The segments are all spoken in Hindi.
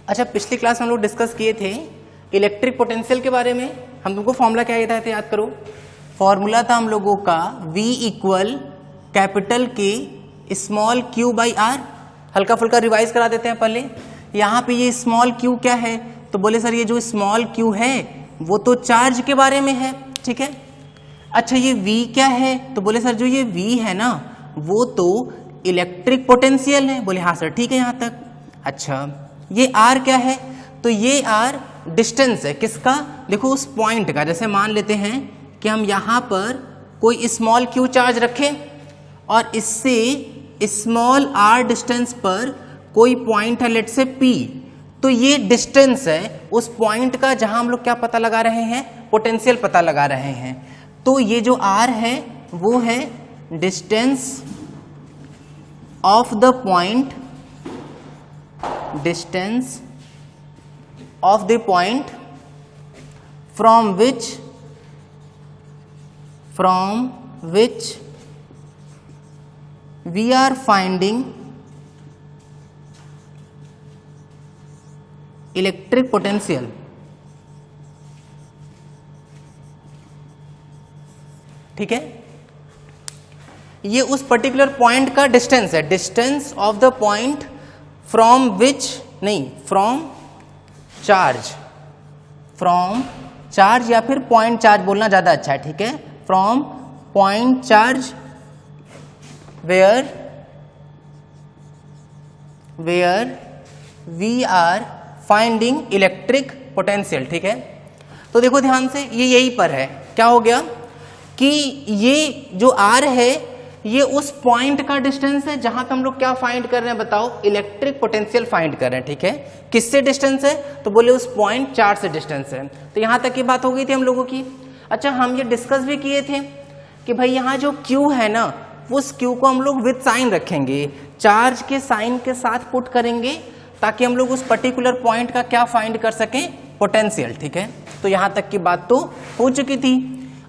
अच्छा, पिछली क्लास में हम लोग डिस्कस किए थे इलेक्ट्रिक पोटेंशियल के बारे में। हम तुमको फॉर्मूला क्या बताए थे, याद करो। फॉर्मूला था हम लोगों का V इक्वल कैपिटल के स्मॉल क्यू बाई आर। हल्का फुल्का रिवाइज करा देते हैं पहले। यहाँ पे ये स्मॉल क्यू क्या है, तो बोले सर ये जो स्मॉल क्यू है वो तो चार्ज के बारे में है, ठीक है। अच्छा, ये V क्या है, तो बोले सर जो ये V है ना वो तो इलेक्ट्रिक पोटेंशियल है। बोले हाँ सर, ठीक है यहाँ तक। अच्छा, ये R क्या है, तो ये R डिस्टेंस है किसका, देखो उस पॉइंट का। जैसे मान लेते हैं कि हम यहाँ पर कोई स्मॉल क्यू चार्ज रखें और इससे स्मॉल r डिस्टेंस पर कोई पॉइंट है, लेट से P, तो ये डिस्टेंस है उस पॉइंट का जहां हम लोग क्या पता लगा रहे हैं, पोटेंशियल पता लगा रहे हैं। तो ये जो R है वो है distance of the point, distance of the point from which we are finding electric potential। ठीक है, ये उस पर्टिकुलर पॉइंट का डिस्टेंस है, distance of the point from which, नहीं फ्रॉम चार्ज या फिर पॉइंट चार्ज बोलना ज्यादा अच्छा है, ठीक है। From point charge where we are finding electric potential, ठीक है। तो देखो ध्यान से, ये यही पर है, क्या हो गया कि ये जो R है ये उस पॉइंट का डिस्टेंस है जहां पे हम लोग क्या फाइंड कर रहे हैं, बताओ, इलेक्ट्रिक पोटेंशियल फाइंड कर रहे हैं, ठीक है। किससे डिस्टेंस है, तो बोले उस पॉइंट चार्ज से डिस्टेंस है। तो यहां तक की बात हो गई थी हम लोगों की। अच्छा, हम ये डिस्कस भी किए थे कि भाई यहाँ जो Q है ना, उस Q को हम लोग विद साइन रखेंगे, चार्ज के साइन के साथ पुट करेंगे ताकि हम लोग उस पर्टिकुलर पॉइंट का क्या फाइंड कर सकें, पोटेंशियल, ठीक है। तो यहां तक की बात तो हो चुकी थी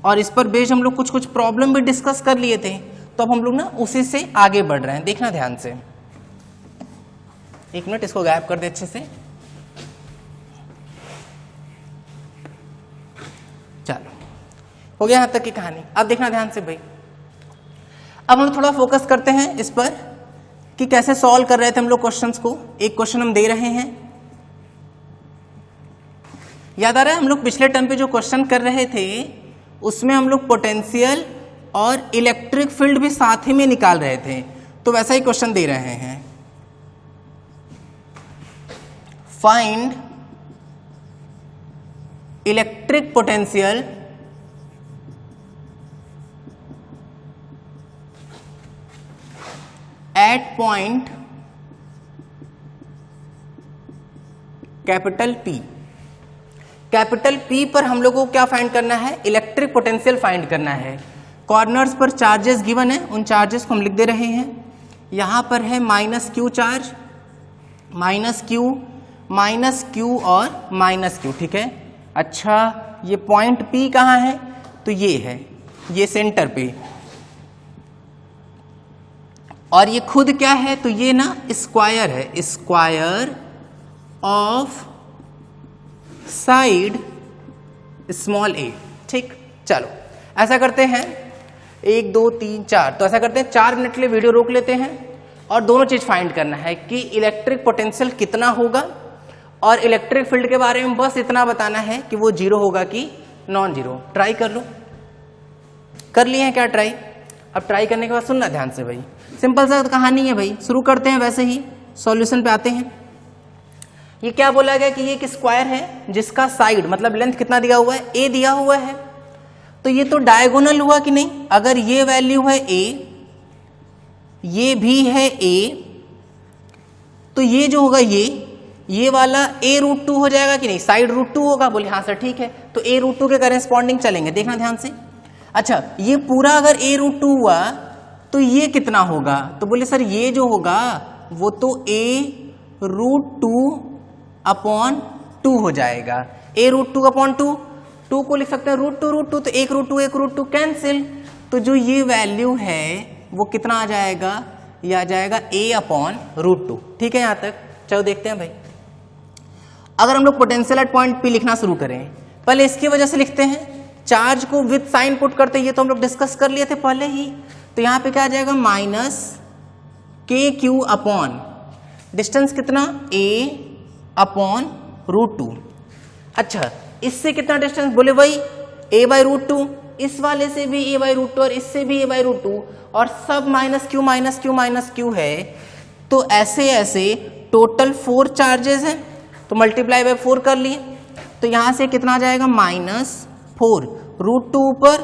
और इस पर बेस्ड हम लोग कुछ प्रॉब्लम भी डिस्कस कर लिए थे। तो अब हम लोग ना उसी से आगे बढ़ रहे हैं, देखना ध्यान से। एक मिनट, इसको गायब कर दे अच्छे से। चलो, हो गया यहां तक की कहानी। अब देखना ध्यान से भाई। अब हम थोड़ा फोकस करते हैं इस पर कि कैसे सॉल्व कर रहे थे हम लोग क्वेश्चंस को। एक क्वेश्चन हम दे रहे हैं, याद आ रहा है, हम लोग पिछले टर्म पे जो क्वेश्चन कर रहे थे उसमें हम लोग पोटेंशियल और इलेक्ट्रिक फील्ड भी साथ ही में निकाल रहे थे। तो वैसा ही क्वेश्चन दे रहे हैं, find electric potential at point capital P। Capital P पर हम लोगों को क्या फाइंड करना है, इलेक्ट्रिक पोटेंशियल फाइंड करना है। कॉर्नर्स पर चार्जेस गिवन है, उन चार्जेस को हम लिख दे रहे हैं। यहां पर है -Q चार्ज, -Q और -Q, ठीक है। अच्छा, ये पॉइंट P कहां है, तो ये है, ये सेंटर पे। और ये खुद क्या है, तो ये ना स्क्वायर है, square of side small a, ठीक। चलो ऐसा करते हैं, 1 2 3 4, तो ऐसा करते हैं 4 मिनट के लिए वीडियो रोक लेते हैं और दोनों चीज फाइंड करना है कि इलेक्ट्रिक पोटेंशियल कितना होगा और इलेक्ट्रिक फील्ड के बारे में बस इतना बताना है कि वो 0 होगा कि नॉन जीरो। ट्राई कर लो, कर लिए हैं क्या ट्राई? अब ट्राई करने के बाद सुनना ध्यान से भाई, सिंपल सा कहानी है भाई। शुरू करते हैं वैसे ही, सॉल्यूशन पे आते हैं। ये क्या बोला गया कि ये एक स्क्वायर है जिसका साइड मतलब लेंथ कितना दिया हुआ है, a दिया हुआ है। तो ये तो डायगोनल हुआ कि नहीं, अगर ये वैल्यू है a, ये भी है a, तो ये जो होगा ये वाला a√2 हो जाएगा कि नहीं, साइड √2 होगा। बोले हाँ सर ठीक है, तो a√2 के करेस्पॉन्डिंग चलेंगे, देखना ध्यान से। अच्छा, ये पूरा अगर a√2 हुआ तो ये कितना होगा, तो बोले सर ये जो होगा वो तो a√2/2 हो जाएगा। a√2/2, 2 को लिख सकते हैं √2, तो एक √2 कैंसिल। तो जो ये वैल्यू है वो कितना आ जाएगा, ये आ जाएगा a/√2। ठीक है यहाँ तक, चलो देखते हैं भाई। अगर हम लोग पोटेंशियल एट पॉइंट P लिखना शुरू करें, पहले इसकी वजह से लिखते हैं, चार्ज को विद साइन पुट करते हैं, ये तो हम लोग डिस्कस कर लिए थे पहले ही। तो यहाँ पे क्या आ जाएगा, माइनस के क्यू अपॉन डिस्टेंस कितना a अपॉन √2। अच्छा, इससे कितना डिस्टेंस, बोले भाई a बाई √2, इस वाले से भी a बाई √2 और इससे भी a बाई √2, और सब minus Q minus Q minus Q है। तो ऐसे ऐसे टोटल 4 चार्जेस हैं, तो मल्टीप्लाई बाय 4 कर लिए, तो यहां से कितना आ जाएगा, -4 √2 ऊपर,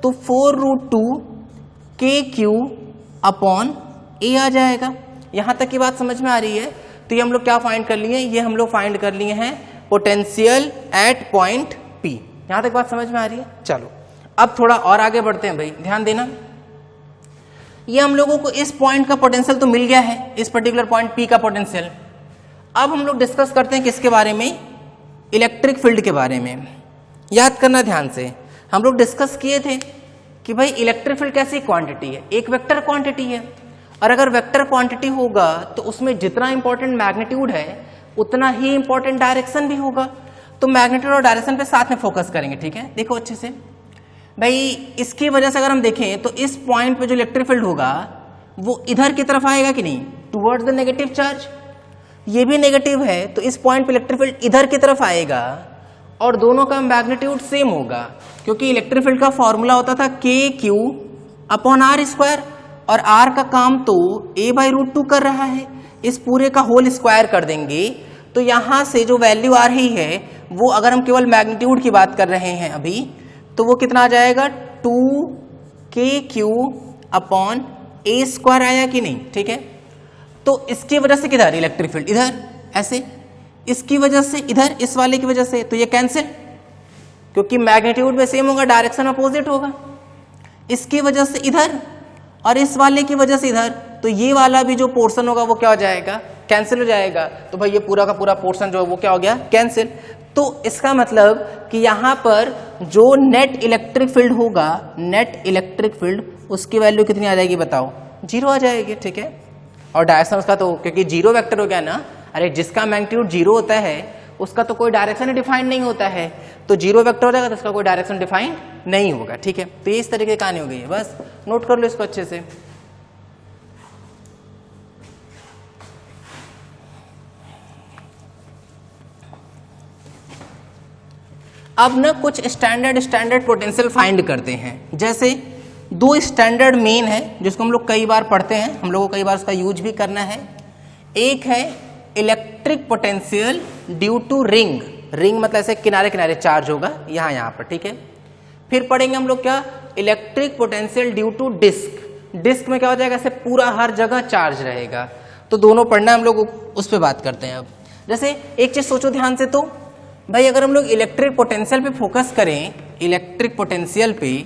तो 4√2 के क्यू अपॉन ए आ जाएगा। यहां तक की बात समझ में आ रही है? तो ये हम लोग क्या फाइंड कर लिए, ये हम लोग फाइंड कर लिए हैं पोटेंशियल एट पॉइंट P। यहां तक बात समझ में आ रही है? चलो अब थोड़ा और आगे बढ़ते हैं भाई, ध्यान देना। ये हम लोगों को इस पॉइंट का पोटेंशियल तो मिल गया है, इस पर्टिकुलर पॉइंट P का पोटेंशियल। अब हम लोग डिस्कस करते हैं किसके बारे में, इलेक्ट्रिक फील्ड के बारे में। याद करना ध्यान से, हम लोग डिस्कस किए थे कि भाई इलेक्ट्रिक फील्ड कैसी क्वांटिटी है, एक वेक्टर क्वांटिटी है, और अगर वेक्टर क्वांटिटी होगा तो उसमें जितना इंपॉर्टेंट मैग्नीट्यूड है उतना ही इंपॉर्टेंट डायरेक्शन भी होगा। तो मैग्नीट्यूड और डायरेक्शन पे साथ में फोकस करेंगे, ठीक है? देखो अच्छे से भाई, इसकी वजह से अगर हम देखें तो इस पॉइंट पे जो इलेक्ट्रिक फील्ड होगा वो इधर की तरफ आएगा कि नहीं, टुवर्ड्स द नेगेटिव चार्ज। ये भी नेगेटिव है तो इस पॉइंट पे इलेक्ट्रिक फील्ड इधर की तरफ आएगा, और दोनों का मैग्नीट्यूड सेम होगा, क्योंकि इलेक्ट्रिक फील्ड का फॉर्मूला होता था के क्यू अपॉन आर स्क्वायर, और आर का काम तो a बाई √2 कर रहा है, इस पूरे का होल स्क्वायर कर देंगे। तो यहां से जो वैल्यू आ रही है वो, अगर हम केवल मैग्नीट्यूड की बात कर रहे हैं अभी, तो वो कितना आ जाएगा, 2kq अपॉन a स्क्वायर आया कि नहीं, ठीक है? तो इसकी वजह से किधर इलेक्ट्रिक फील्ड, इधर ऐसे, इसकी वजह से इधर, इस वाले की वजह से, तो ये कैंसिल, क्योंकि मैग्नीट्यूड में सेम होगा, डायरेक्शन अपोजिट होगा। इसकी वजह से इधर, और इस वाले की वजह से इधर, तो ये वाला भी जो पोर्शन होगा वो क्या हो जाएगा, कैंसिल हो जाएगा। तो भाई ये पूरा का पूरा पोर्शन जो है वो क्या हो गया, कैंसिल। तो इसका मतलब कि यहाँ पर जो नेट इलेक्ट्रिक फील्ड होगा, नेट इलेक्ट्रिक फील्ड, उसकी वैल्यू कितनी आ जाएगी बताओ, 0 आ जाएगी, ठीक है? और डायरेक्शन उसका तो, क्योंकि 0 वेक्टर हो गया ना, अरे जिसका मैग्नीट्यूड 0 होता है उसका तो कोई डायरेक्शन डिफाइंड नहीं होता है, तो 0 वेक्टर हो जाएगा तो उसका कोई डायरेक्शन डिफाइंड नहीं होगा, ठीक है? तो ये इस तरीके की कहानी हो गई है, बस नोट कर लो इसको अच्छे से। अब ना कुछ स्टैंडर्ड पोटेंशियल फाइंड करते हैं। जैसे 2 स्टैंडर्ड मेन है जिसको हम लोग कई बार पढ़ते हैं, हम लोगों को कई बार उसका यूज भी करना है। एक है electric potential due to ring, ring मतलब ऐसे किनारे किनारे चार्ज होगा यहाँ पर, ठीक है? फिर पढ़ेंगे हम लोग क्या, electric potential due to disc, disc में क्या हो जाएगा, ऐसे पूरा हर जगह चार्ज रहेगा। तो दोनों पढ़ना, हम लोग उस पर बात करते हैं। अब जैसे एक चीज सोचो ध्यान से, तो भाई अगर हम लोग इलेक्ट्रिक पोटेंशियल पे फोकस करें, इलेक्ट्रिक पोटेंशियल पे,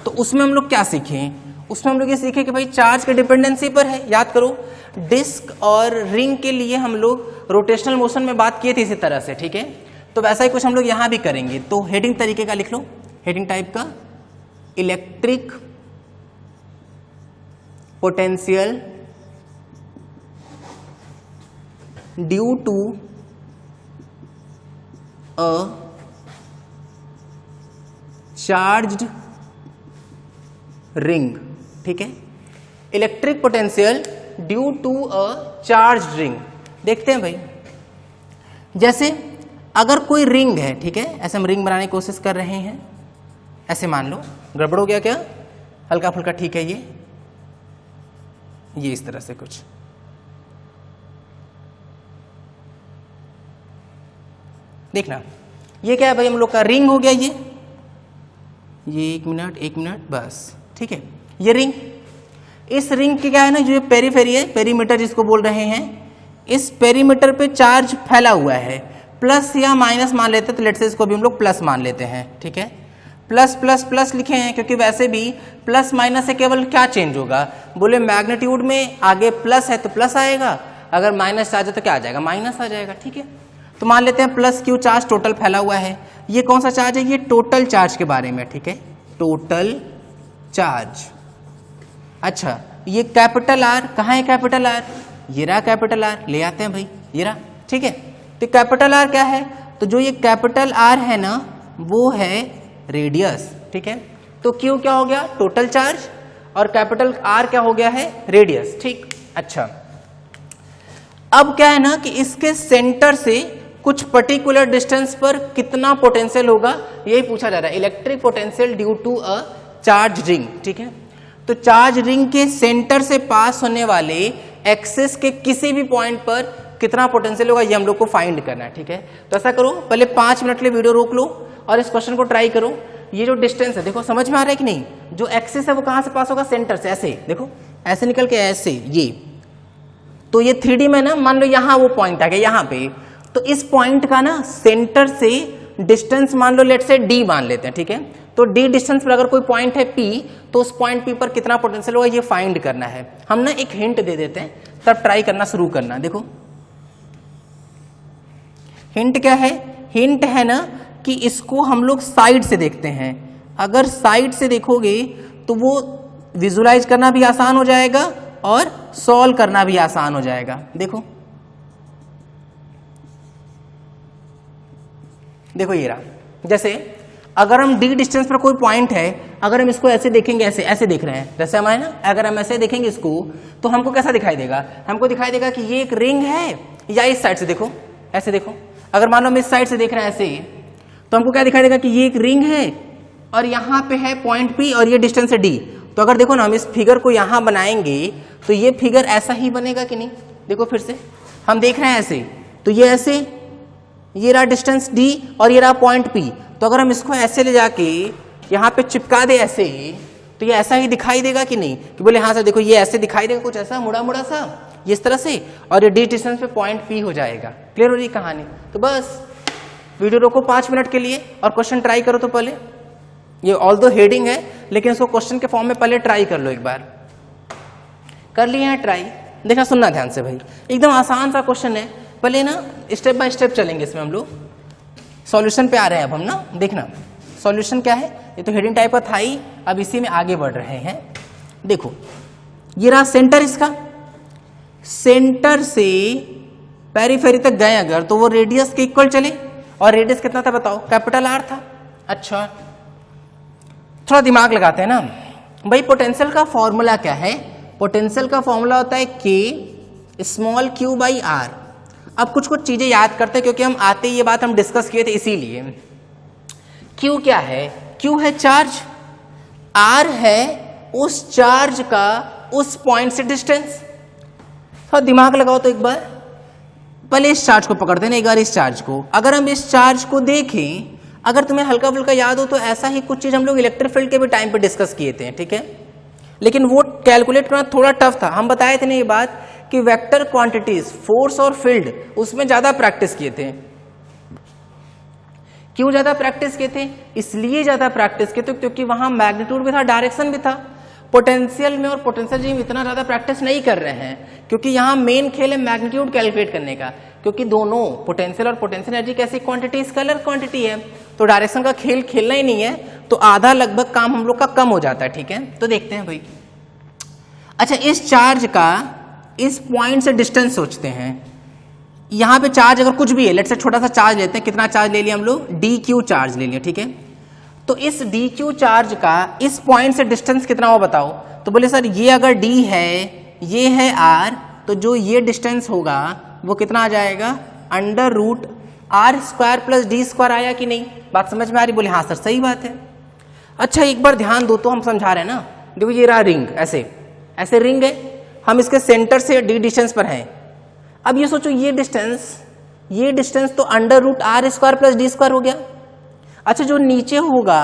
तो उसमें हम लोग क्या सीखें, उसमें हम लोग ये सीखे कि भाई चार्ज के डिपेंडेंसी पर है। याद करो, डिस्क और रिंग के लिए हम लोग रोटेशनल मोशन में बात किए थे इसी तरह से, ठीक है? तो वैसा ही कुछ हम लोग यहाँ भी करेंगे। तो हेडिंग तरीके का लिख लो, हेडिंग टाइप का, electric potential due to a charged ring, ठीक है? Electric potential due to a charged ring. देखते हैं भाई, जैसे अगर कोई रिंग है, ठीक है, ऐसे हम रिंग बनाने की कोशिश कर रहे हैं, ऐसे मान लो, गड़बड़ हो गया क्या, हल्का फुल्का, ठीक है? ये इस तरह से कुछ, देखना ये क्या है भाई, हम लोग का रिंग हो गया ये 1 मिनट बस, ठीक है? ये रिंग, इस रिंग की क्या है ना, जो पेरीफेरी है, पेरीमीटर जिसको बोल रहे हैं, इस पेरीमीटर पे चार्ज फैला हुआ है, प्लस या माइनस मान लेते हैं, तो लेट्स से इसको भी हम लोग प्लस मान लेते हैं, ठीक है? प्लस प्लस प्लस लिखे हैं क्योंकि वैसे भी प्लस माइनस से केवल क्या चेंज होगा, बोले मैग्नीट्यूड में आगे प्लस है तो प्लस आएगा, अगर माइनस चार्ज है तो क्या आ जाएगा, माइनस आ जाएगा, ठीक है? तो मान लेते हैं प्लस क्यू चार्ज टोटल फैला हुआ है। ये कौन सा चार्ज है, ये टोटल चार्ज के बारे में, ठीक है? Total charge. अच्छा, ये कैपिटल आर कहाँ है, कैपिटल आर ये रहा, कैपिटल आर ले आते हैं भाई, ये रहा, ठीक है? तो तो कैपिटल आर क्या है, तो जो ये कैपिटल आर है ना वो है रेडियस, ठीक है। तो क्यू क्या हो गया, टोटल चार्ज, और कैपिटल आर क्या हो गया है, रेडियस, ठीक। अच्छा, अब क्या है ना कि इसके सेंटर से कुछ पर्टिकुलर डिस्टेंस पर कितना पोटेंशियल होगा यही पूछा जा रहा है, electric potential due to a charge ring, ठीक है। तो चार्ज रिंग के सेंटर से पास होने वाले एक्सिस के किसी भी पॉइंट पर कितना पोटेंशियल होगा ये हम लोग को फाइंड करना है, ठीक है। तो ऐसा करो, पहले 5 मिनट के लिए वीडियो रोक लो और इस क्वेश्चन को ट्राई करो। ये जो डिस्टेंस है देखो समझ में आ रहा है कि नहीं, जो एक्सिस है वो कहां से पास होगा, सेंटर से, ऐसे देखो, ऐसे निकल के ऐसे, ये तो ये 3D में ना, मान लो यहाँ वो पॉइंट आ गया यहाँ पे, तो इस पॉइंट का ना सेंटर से डिस्टेंस मान लो लेट से d मान लेते हैं, ठीक है। तो d डिस्टेंस पर अगर कोई पॉइंट है P, तो उस पॉइंट P पर कितना पोटेंशियल होगा ये फाइंड करना है। हम ना एक हिंट दे देते हैं, तब ट्राई करना शुरू करना। देखो हिंट क्या है, हिंट है ना कि इसको हम लोग साइड से देखते हैं। अगर साइड से देखोगे तो वो विजुलाइज करना भी आसान हो जाएगा और सॉल्व करना भी आसान हो जाएगा। देखो देखो ये रहा, जैसे अगर हम d डिस्टेंस पर कोई पॉइंट है, अगर हम इसको ऐसे देखेंगे, ऐसे ऐसे देख रहे हैं, जैसे हमारे ना, अगर हम ऐसे देखेंगे इसको तो हमको कैसा दिखाई देगा, हमको दिखाई देगा कि ये एक रिंग है, या इस साइड से देखो, ऐसे देखो, अगर मान लो हम इस साइड से देख रहे हैं ऐसे, तो हमको क्या दिखाई देगा कि ये एक रिंग है और यहाँ पे है पॉइंट P और ये डिस्टेंस है d। तो अगर देखो ना हम इस फिगर को यहाँ बनाएंगे तो ये फिगर ऐसा ही बनेगा कि नहीं, देखो फिर से हम देख रहे हैं ऐसे, तो ये ऐसे, ये रहा डिस्टेंस d और ये रहा पॉइंट P। तो अगर हम इसको ऐसे ले जाके यहाँ पे चिपका दे ऐसे, तो ये ऐसा ही दिखाई देगा कि नहीं, कि बोले हाँ सर देखो ये ऐसे दिखाई देगा, कुछ ऐसा मुड़ा मुड़ा सा, ये इस तरह से, और ये d डिस्टेंस पे पॉइंट P हो जाएगा। क्लियर हो रही कहानी। तो बस वीडियो रोको 5 मिनट के लिए और क्वेश्चन ट्राई करो। तो पहले ये ऑल दो हेडिंग है लेकिन इसको क्वेश्चन के फॉर्म में पहले ट्राई कर लो, एक बार कर लिए हैं ट्राई, देखना सुनना ध्यान से भाई, एकदम आसान सा क्वेश्चन है। पहले ना स्टेप बाय स्टेप चलेंगे इसमें, हम लोग सॉल्यूशन पे आ रहे हैं अब हम ना। देखना सॉल्यूशन क्या है, ये तो हेडिंग टाइप का था ही, अब इसी में आगे बढ़ रहे हैं। देखो ये रहा सेंटर, इसका सेंटर से पेरीफेरी तक गए अगर तो वो रेडियस के इक्वल चले, और रेडियस कितना था बताओ, कैपिटल R था। अच्छा थोड़ा दिमाग लगाते हैं ना भाई, पोटेंशियल का फॉर्मूला क्या है, पोटेंशियल का फॉर्मूला होता है K small q by R। अब कुछ कुछ चीजें याद करते हैं क्योंकि हम आते ये बात हम डिस्कस किए थे, इसीलिए Q क्या है, Q है चार्ज, R है उस चार्ज का उस पॉइंट से डिस्टेंस। थोड़ा दिमाग लगाओ तो एक बार, पहले इस चार्ज को पकड़ते हैं एक बार, इस चार्ज को, अगर हम इस चार्ज को देखें, अगर तुम्हें हल्का फुल्का याद हो तो ऐसा ही कुछ चीज हम लोग इलेक्ट्रिक फील्ड के भी टाइम पे डिस्कस किए थे, ठीक है, लेकिन वो कैलकुलेट करना थोड़ा टफ था। हम बताए थे ना ये बात कि वेक्टर क्वांटिटीज, फोर्स और फील्ड, उसमें ज्यादा प्रैक्टिस किए थे। क्यों ज्यादा प्रैक्टिस किए थे, इसलिए ज्यादा प्रैक्टिस किए थे क्योंकि वहां मैग्नीट्यूड भी था, डायरेक्शन भी था। पोटेंशियल में और पोटेंशियल जी में इतना ज्यादा प्रैक्टिस नहीं कर रहे हैं क्योंकि यहाँ मेन खेल है मैग्नीट्यूड कैलकुलेट करने का, क्योंकि दोनों पोटेंशियल और पोटेंशियल एनर्जी कैसी क्वांटिटी, स्केलर क्वांटिटी है, तो डायरेक्शन का खेल खेलना ही नहीं है, तो आधा लगभग काम हम लोग का कम हो जाता है, ठीक है। तो देखते हैं भाई, अच्छा इस चार्ज का इस पॉइंट से डिस्टेंस सोचते हैं। यहाँ पे चार्ज अगर कुछ भी है, लेट्स से छोटा सा चार्ज लेते हैं, कितना चार्ज ले लिया हम लोग, dq चार्ज ले लिया, ठीक है। तो इस dq चार्ज का इस पॉइंट से डिस्टेंस कितना हो बताओ, तो बोले सर ये अगर d है, ये है r, तो जो ये डिस्टेंस होगा वो कितना आ जाएगा, under root r square plus d square. आया कि नहीं, बात समझ में आ रही, बोले हाँ सर सही बात है। अच्छा एक बार ध्यान दो तो, हम समझा रहे हैं ना, देखो ये रहा रिंग, ऐसे ऐसे रिंग है, हम इसके सेंटर से d डिस्टेंस पर हैं। अब ये सोचो ये डिस्टेंस तो under root r square plus d square हो गया। अच्छा जो नीचे होगा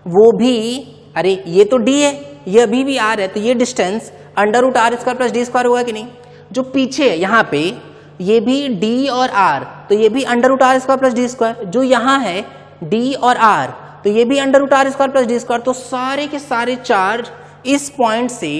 वो भी, अरे ये तो d है, ये अभी भी r है, तो ये distance under root r square plus d square होगा कि नहीं। जो पीछे है यहाँ पे ये भी d और r, तो ये भी under root r square plus d square. जो यहाँ है d और r, तो ये भी under root r square plus d square. तो सारे के सारे चार्ज इस पॉइंट से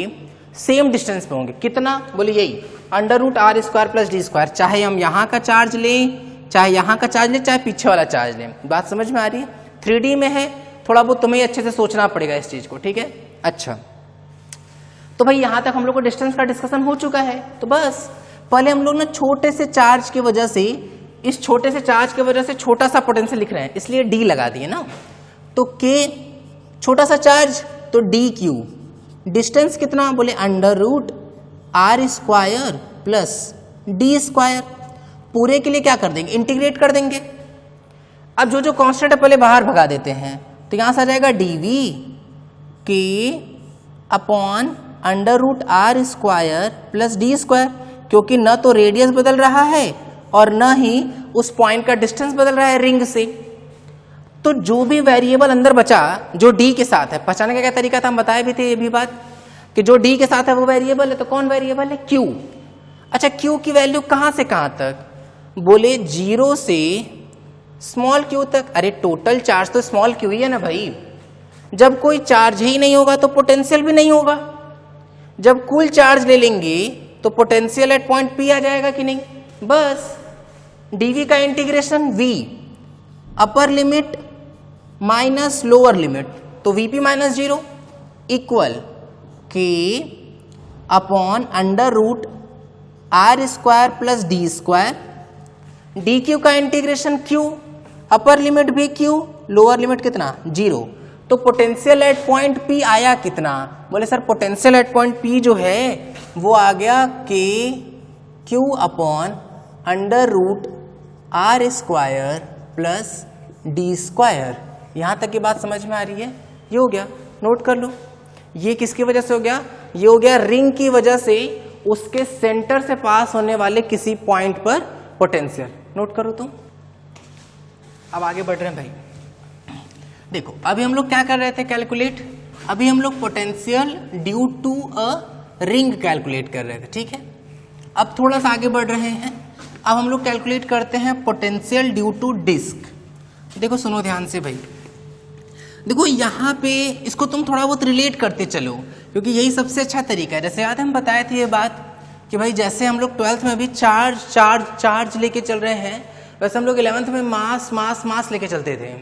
सेम डिस्टेंस पे होंगे, कितना, बोले यही under root r square plus d square. चाहे हम यहाँ का चार्ज लें, चाहे यहाँ का चार्ज लें, चाहे पीछे वाला चार्ज लें। बात समझ में आ रही है, 3D में है, थोड़ा बहुत तुम्हें अच्छे से सोचना पड़ेगा इस चीज को, ठीक है। अच्छा तो भाई यहाँ तक हम लोग को डिस्टेंस का डिस्कशन हो चुका है। तो बस पहले हम लोग ना छोटे से चार्ज की वजह से इस छोटे से चार्ज की वजह से छोटा सा पोटेंशियल लिख रहे हैं, इसलिए डी लगा दिए ना। तो के छोटा सा चार्ज तो डी क्यू, डिस्टेंस कितना बोले under root R square plus D square. पूरे के लिए क्या कर देंगे, इंटीग्रेट कर देंगे। अब जो जो कांस्टेंट है पहले बाहर भगा देते हैं, तो यहां से आ जाएगा DV K upon under root R square plus D square, क्योंकि न तो रेडियस बदल रहा है और न ही उस पॉइंट का डिस्टेंस बदल रहा है रिंग से। तो जो भी वेरिएबल अंदर बचा जो डी के साथ है, पहचाने का क्या तरीका था हम बताए भी थे ये भी बात, कि जो डी के साथ है वो वेरिएबल है। तो कौन वेरिएबल है, क्यू। अच्छा क्यू की वैल्यू कहां से कहां तक, बोले 0 से स्मॉल क्यू तक। अरे टोटल चार्ज तो स्मॉल क्यू ही है ना भाई। जब कोई चार्ज ही नहीं होगा तो पोटेंशियल भी नहीं होगा। जब कुल चार्ज ले लेंगे तो पोटेंशियल एट पॉइंट पी आ जाएगा कि नहीं। बस डीवी का integration V upper limit minus lower limit, तो VP minus 0 equal K upon under root R square plus D square. D Q का इंटीग्रेशन क्यू, अपर लिमिट भी क्यू, लोअर लिमिट कितना 0। तो पोटेंशियल एट पॉइंट पी आया कितना, बोले sir potential at point P जो है वो आ गया K Q upon under root R square plus D square. यहां तक की बात समझ में आ रही है। ये हो गया, नोट कर लो। ये किसकी वजह से हो गया, ये हो गया रिंग की वजह से उसके सेंटर से पास होने वाले किसी पॉइंट पर पोटेंशियल। नोट करो तुम। अब आगे बढ़ रहे हैं भाई। देखो अभी हम लोग क्या कर रहे थे, कैलकुलेट। अभी हम लोग potential due to a ring calculate कर रहे थे, ठीक है। अब थोड़ा सा आगे बढ़ रहे हैं। अब हम लोग कैलकुलेट करते हैं पोटेंशियल ड्यू टू डिस्क। देखो सुनो ध्यान से भाई। देखो यहाँ पे इसको तुम थोड़ा बहुत रिलेट करते चलो, क्योंकि यही सबसे अच्छा तरीका है। जैसे याद हम बताए थे ये बात कि भाई जैसे हम लोग 12th में भी चार्ज लेके चल रहे हैं, वैसे हम लोग 11th में मास लेके चलते थे।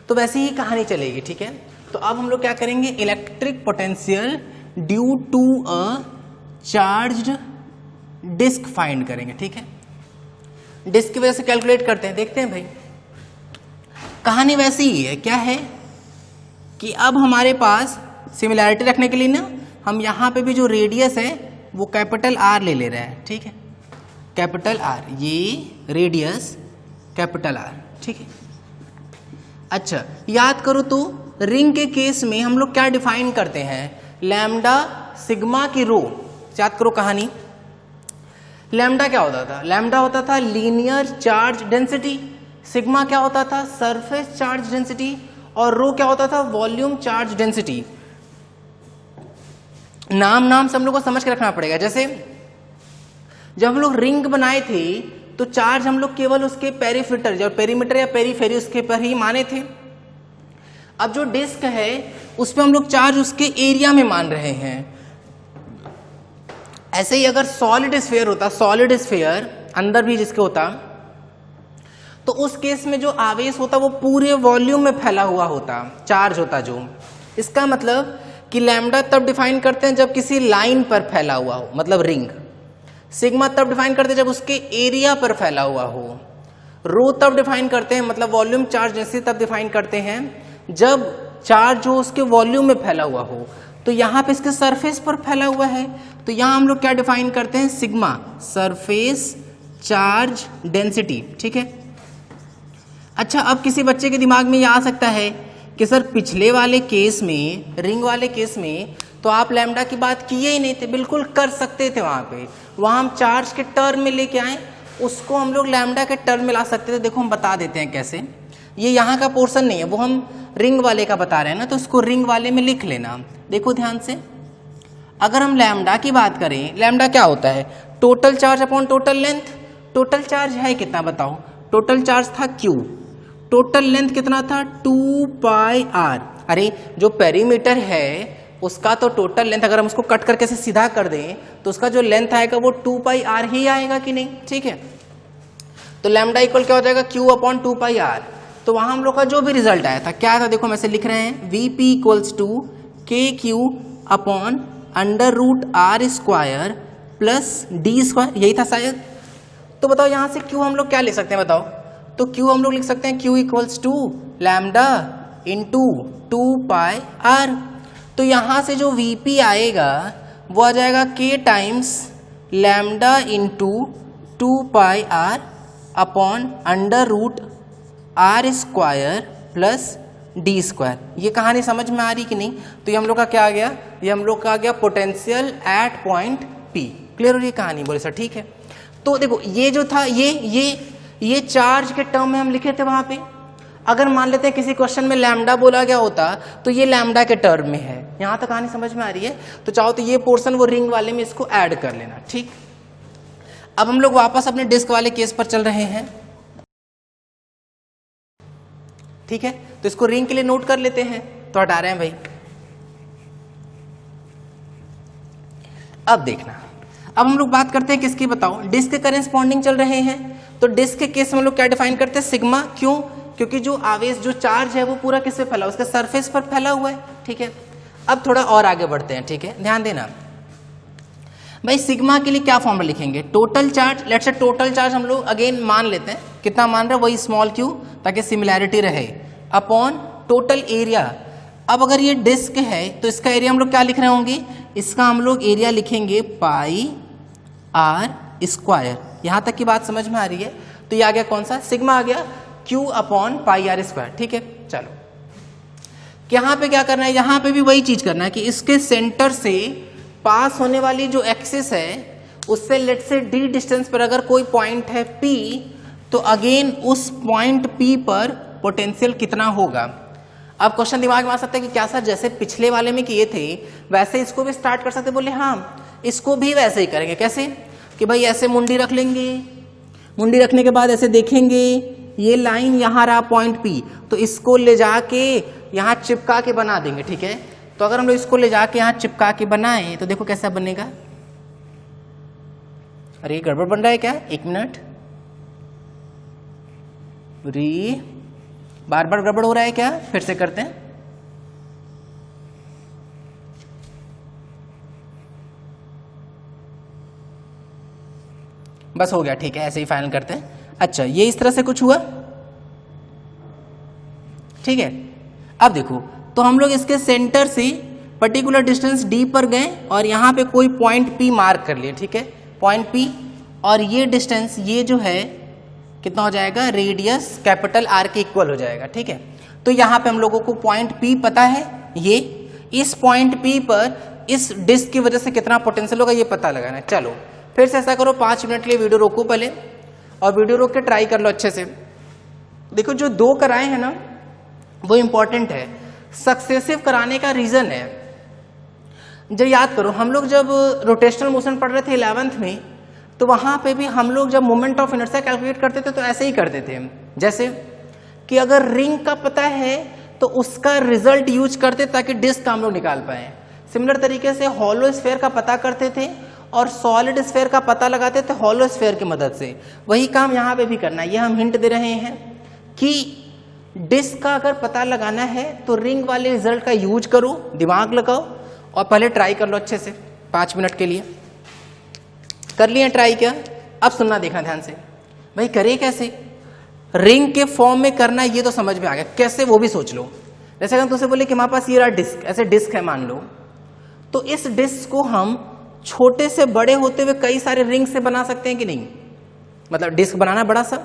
तो वैसे ही कहानी चलेगी, ठीक है। तो अब हम लोग क्या करेंगे, electric potential due to a charged disc find करेंगे, ठीक है। डिस्क की वजह से कैलकुलेट करते हैं, देखते हैं भाई। कहानी वैसी ही है, क्या है कि अब हमारे पास सिमिलैरिटी रखने के लिए ना हम यहाँ पे भी जो रेडियस है वो कैपिटल आर ले रहे हैं, ठीक है। कैपिटल आर, ये रेडियस कैपिटल आर, ठीक है। अच्छा याद करो तो रिंग के केस में हम लोग क्या डिफाइन करते हैं, लैम्डा सिग्मा की रो। याद करो कहानी। लैम्डा क्या होता था, लैम्डा होता था लीनियर चार्ज डेंसिटी, सिग्मा क्या होता था सरफेस चार्ज डेंसिटी, और रो क्या होता था वॉल्यूम चार्ज डेंसिटी। नाम से हम लोग को समझ के रखना पड़ेगा। जैसे जब हम लोग रिंग बनाए थे तो चार्ज हम लोग केवल उसके पेरीमीटर या पेरीफेरी उसके पर ही माने थे। अब जो डिस्क है उस पर हम लोग चार्ज उसके एरिया में मान रहे हैं। ऐसे ही अगर सॉलिड स्फीयर होता, सॉलिड स्फीयर अंदर भी जिसके होता, तो उस केस में जो आवेश होता वो पूरे वॉल्यूम में फैला हुआ होता, चार्ज होता जो। इसका मतलब कि लैम्डा तब डिफाइन करते हैं जब किसी लाइन पर फैला हुआ हो, मतलब रिंग। सिग्मा तब डिफाइन करते हैं जब उसके एरिया पर फैला हुआ हो। रो तब डिफाइन करते हैं, मतलब वॉल्यूम चार्ज डेंसिटी तब डिफाइन करते हैं जब चार्ज जो उसके वॉल्यूम में फैला हुआ हो। तो यहाँ पे इसके सरफेस पर फैला हुआ है, तो यहाँ हम लोग क्या डिफाइन करते हैं, सिग्मा सरफेस चार्ज डेंसिटी, ठीक है। अच्छा अब किसी बच्चे के दिमाग में ये आ सकता है कि सर पिछले वाले केस में, रिंग वाले केस में तो आप लैम्डा की बात किए ही नहीं थे। बिल्कुल कर सकते थे, वहाँ हम चार्ज के टर्म में लेके आए, उसको हम लोग लैम्डा के टर्म में ला सकते थे। देखो हम बता देते हैं कैसे। ये यहाँ का पोर्शन नहीं है, वो हम रिंग वाले का बता रहे हैं ना, तो उसको रिंग वाले में लिख लेना। देखो ध्यान से, अगर हम लैम्डा की बात करें, लैम्डा क्या होता है, total charge upon total length. Total charge है कितना बताओ, टोटल चार्ज था Q, टोटल लेंथ कितना था 2 पाई r। अरे जो पेरीमीटर है उसका तो टोटल लेंथ अगर हम उसको कट करके से सीधा कर दें तो उसका जो लेंथ आएगा वो 2 पाई r ही आएगा कि नहीं, ठीक है। तो लैम्डा इक्वल क्या हो जाएगा, Q अपॉन 2 पाई r। तो वहां हम लोग का जो भी रिजल्ट आया था क्या था, देखो हम ऐसे लिख रहे हैं, Vp equals to KQ upon under root r square plus d square, यही था शायद। तो बताओ यहाँ से Q हम लोग क्या लिख सकते हैं बताओ, तो Q हम लोग लिख सकते हैं Q equals to lambda into 2πr। तो यहाँ से जो Vp आएगा वो आ जाएगा K times lambda into 2πr upon under root r square plus D square. ये कहानी समझ में आ रही कि नहीं? तो ये हम लोग का क्या आ गया, ये हम लोग का आ गया potential at point P। Clear हो रही है कहानी? बोले सर ठीक है। तो देखो ये जो था ये चार्ज के टर्म में हम लिखे थे वहां पे। अगर मान लेते हैं किसी क्वेश्चन में लैम्डा बोला गया होता तो ये लैम्डा के टर्म में है। यहां तक कहानी समझ में आ रही है? तो चाहो तो ये पोर्शन वो रिंग वाले में इसको ऐड कर लेना। ठीक, अब हम लोग वापस अपने डिस्क वाले केस पर चल रहे हैं। ठीक है, तो इसको रिंग के लिए नोट कर लेते हैं। तो हटा रहे हैं भाई। अब देखना, अब हम लोग बात करते हैं किसकी बताओ, डिस्क के करेस्पॉन्डिंग चल रहे हैं। तो डिस्क के केस में हम लोग क्या डिफाइन करते हैं, सिग्मा। क्यों? क्योंकि जो आवेश जो चार्ज है वो पूरा किस पे फैला, उसके सरफेस पर फैला हुआ है। ठीक है, अब थोड़ा और आगे बढ़ते हैं। ठीक है, ध्यान देना भाई, सिग्मा के लिए क्या फॉर्मूला लिखेंगे, total charge. Let's say total charge हम लोग अगेन मान लेते हैं, कितना मान रहे हैं, वही स्मॉल क्यू ताकि सिमिलैरिटी रहे, अपॉन टोटल एरिया। अब अगर ये डिस्क है तो इसका एरिया हम लोग क्या लिख रहे होंगे, इसका हम लोग एरिया लिखेंगे पाई आर स्क्वायर। यहां तक की बात समझ में आ रही है? तो ये आ गया कौन सा, सिग्मा आ गया Q upon pi R square. ठीक है, चलो यहाँ पे क्या करना है, यहाँ पे भी वही चीज करना है कि इसके सेंटर से पास होने वाली जो एक्सिस है उससे लेट से डी डिस्टेंस पर अगर कोई पॉइंट है P, तो अगेन उस पॉइंट P पर पोटेंशियल कितना होगा। अब क्वेश्चन दिमाग में आ सकता है कि क्या सर जैसे पिछले वाले में किए थे वैसे इसको भी स्टार्ट कर सकते। बोले हाँ, इसको भी वैसे ही करेंगे। कैसे कि भाई ऐसे मुंडी रख लेंगे, मुंडी रखने के बाद ऐसे देखेंगे ये लाइन यहाँ रहा पॉइंट P, तो इसको ले जाके यहाँ चिपका के बना देंगे। ठीक है, तो अगर हम लोग इसको ले जाके यहाँ चिपका के बनाएं तो देखो कैसा बनेगा। अरे ये गड़बड़ बन रहा है क्या, एक मिनट, बार बार गड़बड़ हो रहा है क्या, फिर से करते हैं। बस हो गया, ठीक है, ऐसे ही फाइनल करते हैं। अच्छा, ये इस तरह से कुछ हुआ। ठीक है, अब देखो, तो हम लोग इसके सेंटर से पर्टिकुलर डिस्टेंस d पर गए और यहाँ पे कोई पॉइंट P मार्क कर लिए। ठीक है, पॉइंट P, और ये डिस्टेंस ये जो है कितना हो जाएगा, रेडियस कैपिटल R के इक्वल हो जाएगा। ठीक है, तो यहाँ पे हम लोगों को पॉइंट P पता है, ये इस पॉइंट P पर इस डिस्क की वजह से कितना पोटेंशियल होगा ये पता लगाना है। चलो फिर से ऐसा करो, 5 मिनट के लिए वीडियो रोको पहले, और वीडियो रोक के ट्राई कर लो अच्छे से। देखो जो 2 कराए हैं ना वो इंपॉर्टेंट है, सक्सेसिव कराने का रीजन है। जब याद करो, हम लोग जब रोटेशनल मोशन पढ़ रहे थे 11th में, तो वहां पे भी हम लोग जब मोमेंट ऑफ इनर्शिया कैलकुलेट करते थे तो ऐसे ही करते थे। जैसे कि अगर रिंग का पता है तो उसका रिजल्ट यूज करते ताकि डिस्क का हम लोग निकाल पाए। सिमिलर तरीके से हॉलो स्फेयर का पता करते थे और सॉलिड स्फेयर का पता लगाते थे हॉलो स्फेयर की मदद से। वही काम यहाँ पे भी करना है। ये हम हिंट दे रहे हैं कि डिस्क का अगर पता लगाना है तो रिंग वाले रिजल्ट का यूज करो, दिमाग लगाओ और पहले ट्राई कर लो अच्छे से 5 मिनट के लिए। कर लिया ट्राई क्या? अब सुनना देखना ध्यान से। भाई करे कैसे? रिंग के फॉर्म में करना, ये तो समझ में आ गया, कैसे वो भी सोच लो। जैसे अगर तुझसे बोले कि हमारे पास ये रहा डिस्क, ऐसे डिस्क है मान लो, तो इस डिस्क को हम छोटे से बड़े होते हुए कई सारे रिंग से बना सकते हैं कि नहीं? मतलब डिस्क बनाना बड़ा सा,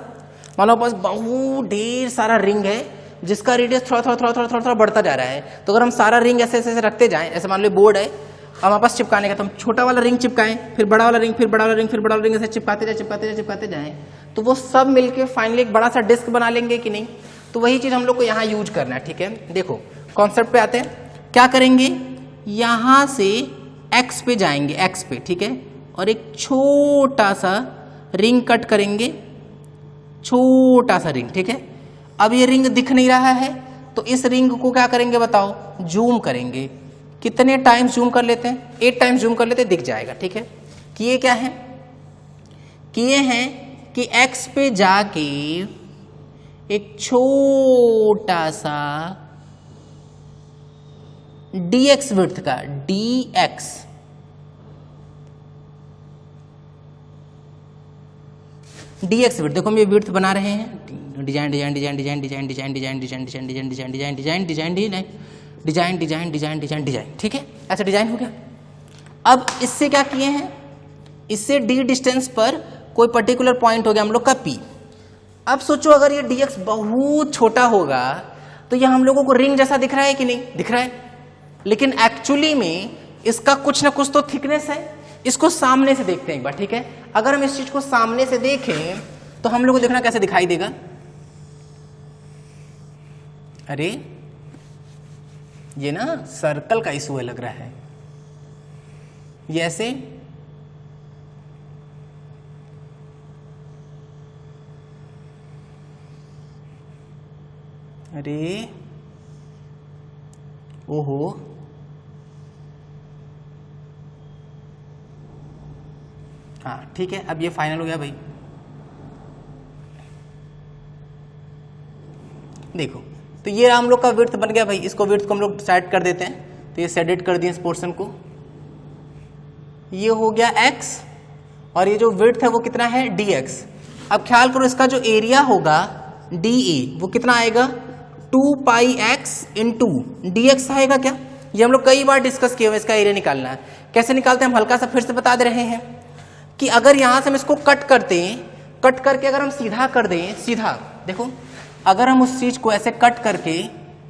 मान लो पास बहुत ढेर सारा रिंग है जिसका रेडियस थोड़ा बढ़ता जा रहा है। तो अगर हम सारा रिंग ऐसे ऐसे रखते जाएं, ऐसे मान लो बोर्ड है हमारे पास चिपकाने का, तो हम छोटा वाला रिंग चिपकाएं, फिर बड़ा वाला रिंग, फिर बड़ा वाला रिंग, फिर बड़ा वाला रिंग, ऐसे चिपकाते जाएं, तो वो सब मिलके फाइनली एक बड़ा सा डिस्क बना लेंगे कि नहीं? तो वही चीज हम लोग को यहाँ यूज करना है। ठीक है, देखो कॉन्सेप्ट पे आते हैं। क्या करेंगे, यहां से एक्स पे जाएंगे, एक्स पे, ठीक है, और एक छोटा सा रिंग कट करेंगे, छोटा सा रिंग। ठीक है, अब ये रिंग दिख नहीं रहा है तो इस रिंग को क्या करेंगे बताओ, जूम करेंगे। कितने टाइम्स जूम कर लेते हैं? 8 टाइम्स जूम कर लेते हैं, दिख जाएगा। ठीक है, किए क्या है, किए हैं कि एक्स पे जाके एक छोटा सा dx विड्थ का, dx dx विड्थ, देखो हम ये विड्थ बना रहे हैं, design design design design design design design design design design design design design design design design design design design, ठीक है, ऐसा डिजाइन हो गया। अब इससे क्या किए हैं, इससे d डिस्टेंस पर कोई पर्टिकुलर पॉइंट हो गया हम लोग का p। अब सोचो अगर ये dx बहुत छोटा होगा तो ये हम लोगों को रिंग जैसा दिख रहा है कि नहीं दिख रहा है, लेकिन एक्चुअली में इसका कुछ ना कुछ तो थिकनेस है। इसको सामने से देखते हैं एक बार, ठीक है। अगर हम इस चीज को सामने से देखें तो हम लोग को देखना कैसे दिखाई देगा, अरे ये ना सर्कल का इशू है लग रहा है, ये ऐसे, अरे ओहो, हाँ ठीक है, अब ये फाइनल हो गया भाई। देखो तो ये हम लोग का विड्थ बन गया भाई, इसको विड्थ को हम लोग सेट कर देते हैं, तो ये सेट कर दिए इस पोर्शन को, ये हो गया x और ये जो विड्थ है वो कितना है dx। अब ख्याल करो इसका जो एरिया होगा dA वो कितना आएगा 2 पाई x इंटू dx आएगा क्या। ये हम लोग कई बार डिस्कस किए हुए, इसका एरिया निकालना है। कैसे निकालते हैं हम हल्का सा फिर से बता दे रहे हैं कि अगर यहां से हम इसको कट करते हैं, कट करके अगर हम सीधा कर दें, सीधा देखो अगर हम उस चीज को ऐसे कट करके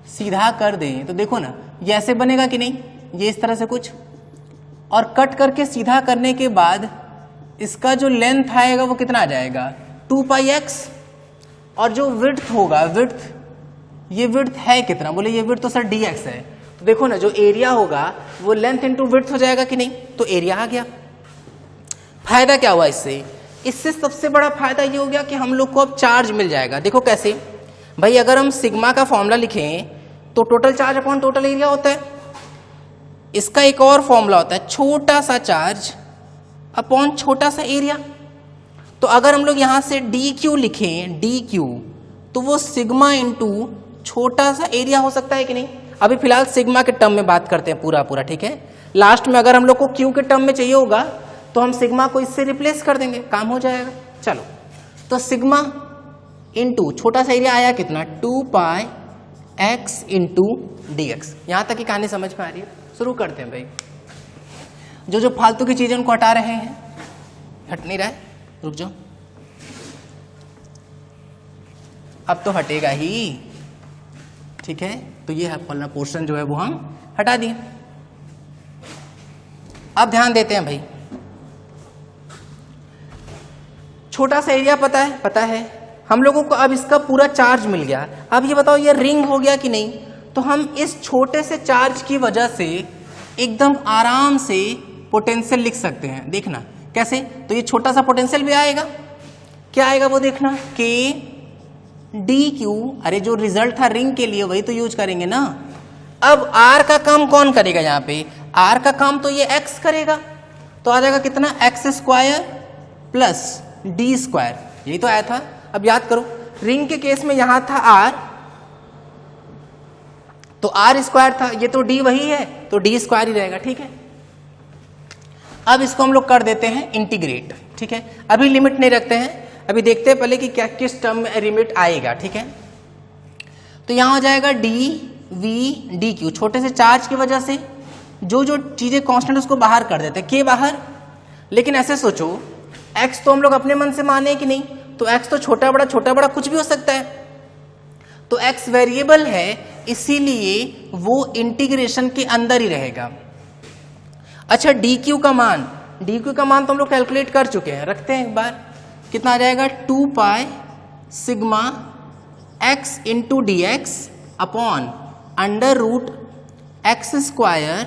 सीधा कर दें तो देखो ना ये ऐसे बनेगा कि नहीं, ये इस तरह से कुछ, और कट करके सीधा करने के बाद इसका जो लेंथ आएगा वो कितना आ जाएगा 2 पाई x, और जो विड्थ होगा, विड्थ ये विड्थ है कितना, बोले ये विड्थ तो सर dx है, तो देखो ना जो एरिया होगा वो लेंथ इंटू विड्थ हो जाएगा कि नहीं, तो एरिया आ गया। फायदा क्या हुआ इससे, इससे सबसे बड़ा फायदा ये हो गया कि हम लोग को अब चार्ज मिल जाएगा। देखो कैसे भाई, अगर हम सिग्मा का फॉर्मूला लिखें तो total charge upon total area होता है, इसका एक और फॉर्मूला होता है छोटा सा चार्ज अपॉन छोटा सा एरिया। तो अगर हम लोग यहां से dq लिखें, dq तो वो सिग्मा इंटू छोटा सा एरिया हो सकता है कि नहीं। अभी फिलहाल सिग्मा के टर्म में बात करते हैं पूरा पूरा, ठीक है। लास्ट में अगर हम लोग को q के टर्म में चाहिए होगा तो हम सिग्मा को इससे रिप्लेस कर देंगे, काम हो जाएगा। चलो तो सिग्मा इंटू छोटा सा एरिया आया कितना 2 पाई x इंटू dx। यहां तक की कहानी समझ में आ रही है, शुरू करते हैं भाई। जो फालतू की चीजें उनको हटा रहे हैं, हट नहीं रहा है, रुक जाओ, अब तो हटेगा ही, ठीक है। तो ये वाला पोर्शन जो है वो हम हटा दिए। अब ध्यान देते हैं भाई, छोटा सा एरिया पता है हम लोगों को, अब इसका पूरा चार्ज मिल गया। अब ये बताओ ये रिंग हो गया कि नहीं, तो हम इस छोटे से चार्ज की वजह से एकदम आराम से पोटेंशियल लिख सकते हैं। देखना कैसे, तो ये छोटा सा पोटेंशियल भी आएगा, क्या आएगा वो देखना, k dq, अरे जो रिजल्ट था रिंग के लिए वही तो यूज करेंगे ना। अब r का काम कौन करेगा, यहाँ पे r का काम तो ये x करेगा, तो आ जाएगा कितना x square plus d square, यही तो आया था। अब याद करो रिंग के केस में यहां था r, तो r स्क्वायर था, ये तो d वही है तो d स्क्वायर ही रहेगा, ठीक है। अब इसको हम लोग कर देते हैं इंटीग्रेट, ठीक है। अभी लिमिट नहीं रखते हैं, अभी देखते हैं पहले कि क्या किस टर्म में लिमिट आएगा, ठीक है। तो यहां हो जाएगा d v dq, छोटे से चार्ज की वजह से जो जो चीजें कांस्टेंट उसको बाहर कर देते हैं, k बाहर। लेकिन ऐसे सोचो x तो हम लोग अपने मन से माने कि नहीं, तो x तो छोटा बड़ा कुछ भी हो सकता है, तो x वेरिएबल है इसीलिए वो इंटीग्रेशन के अंदर ही रहेगा। अच्छा dq का मान तो हम लोग कैलकुलेट कर चुके हैं, रखते हैं एक बार, कितना आ जाएगा 2 pi sigma x into D X upon under root X square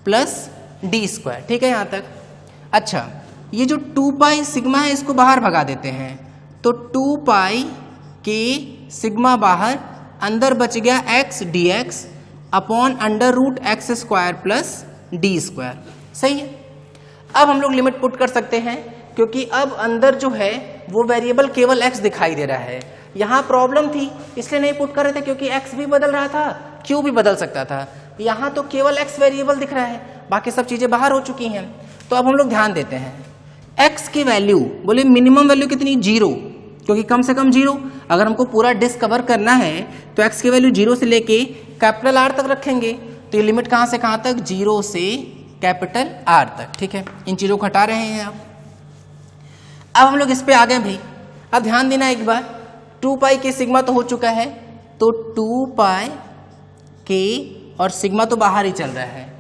plus D square, ठीक है यहाँ तक। अच्छा ये जो 2 पाई सिग्मा है इसको बाहर भगा देते हैं, तो 2 पाई के सिग्मा बाहर, अंदर बच गया x dx upon under root X square plus D square, सही है। अब हम लोग लिमिट पुट कर सकते हैं, क्योंकि अब अंदर जो है वो वेरिएबल केवल x दिखाई दे रहा है। यहाँ प्रॉब्लम थी इसलिए नहीं पुट कर रहे थे, क्योंकि x भी बदल रहा था, q भी बदल सकता था। यहाँ तो केवल x वेरिएबल दिख रहा है, बाकी सब चीजें बाहर हो चुकी हैं। तो अब हम लोग ध्यान देते हैं, x x की वैल्यू, बोले मिनिमम वैल्यू कितनी, 0, क्योंकि कम से कम 0। अगर हमको पूरा डिस्क कवर करना है तो x की वैल्यू 0 से लेके कैपिटल R तक रखेंगे। तो ये लिमिट कहाँ से कहाँ तक, 0 से कैपिटल R तक। ठीक है, इन चीज़ों को हटा रहे हैं आप। अब हम लोग इस पे आ गए भाई। अब ध्यान देना एक बार, 2 पाई के सिग्मा तो हो चुका है, तो 2 पाई के और सिग्मा तो बाहर ही चल रहा है।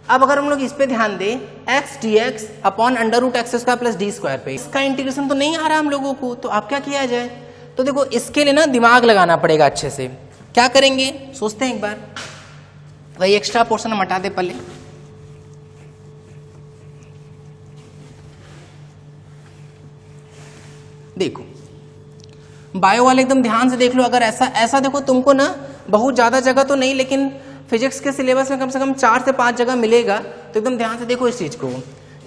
अब अगर हम लोग इस पे ध्यान दें, x dx upon under root X square plus D square पे, इसका इंटीग्रेशन तो नहीं आ रहा हम लोगों को, तो अब क्या किया जाए। तो देखो इसके लिए ना दिमाग लगाना पड़ेगा अच्छे से। क्या करेंगे, सोचते हैं एक बार। वही एक्स्ट्रा पोर्शन हम हटा दे पहले। देखो बायो वाले एकदम ध्यान से देख लो। अगर ऐसा देखो, तुमको ना बहुत ज्यादा जगह तो नहीं, लेकिन फिजिक्स के सिलेबस में कम से कम 4 से 5 जगह मिलेगा। तो एकदम ध्यान से देखो इस चीज को,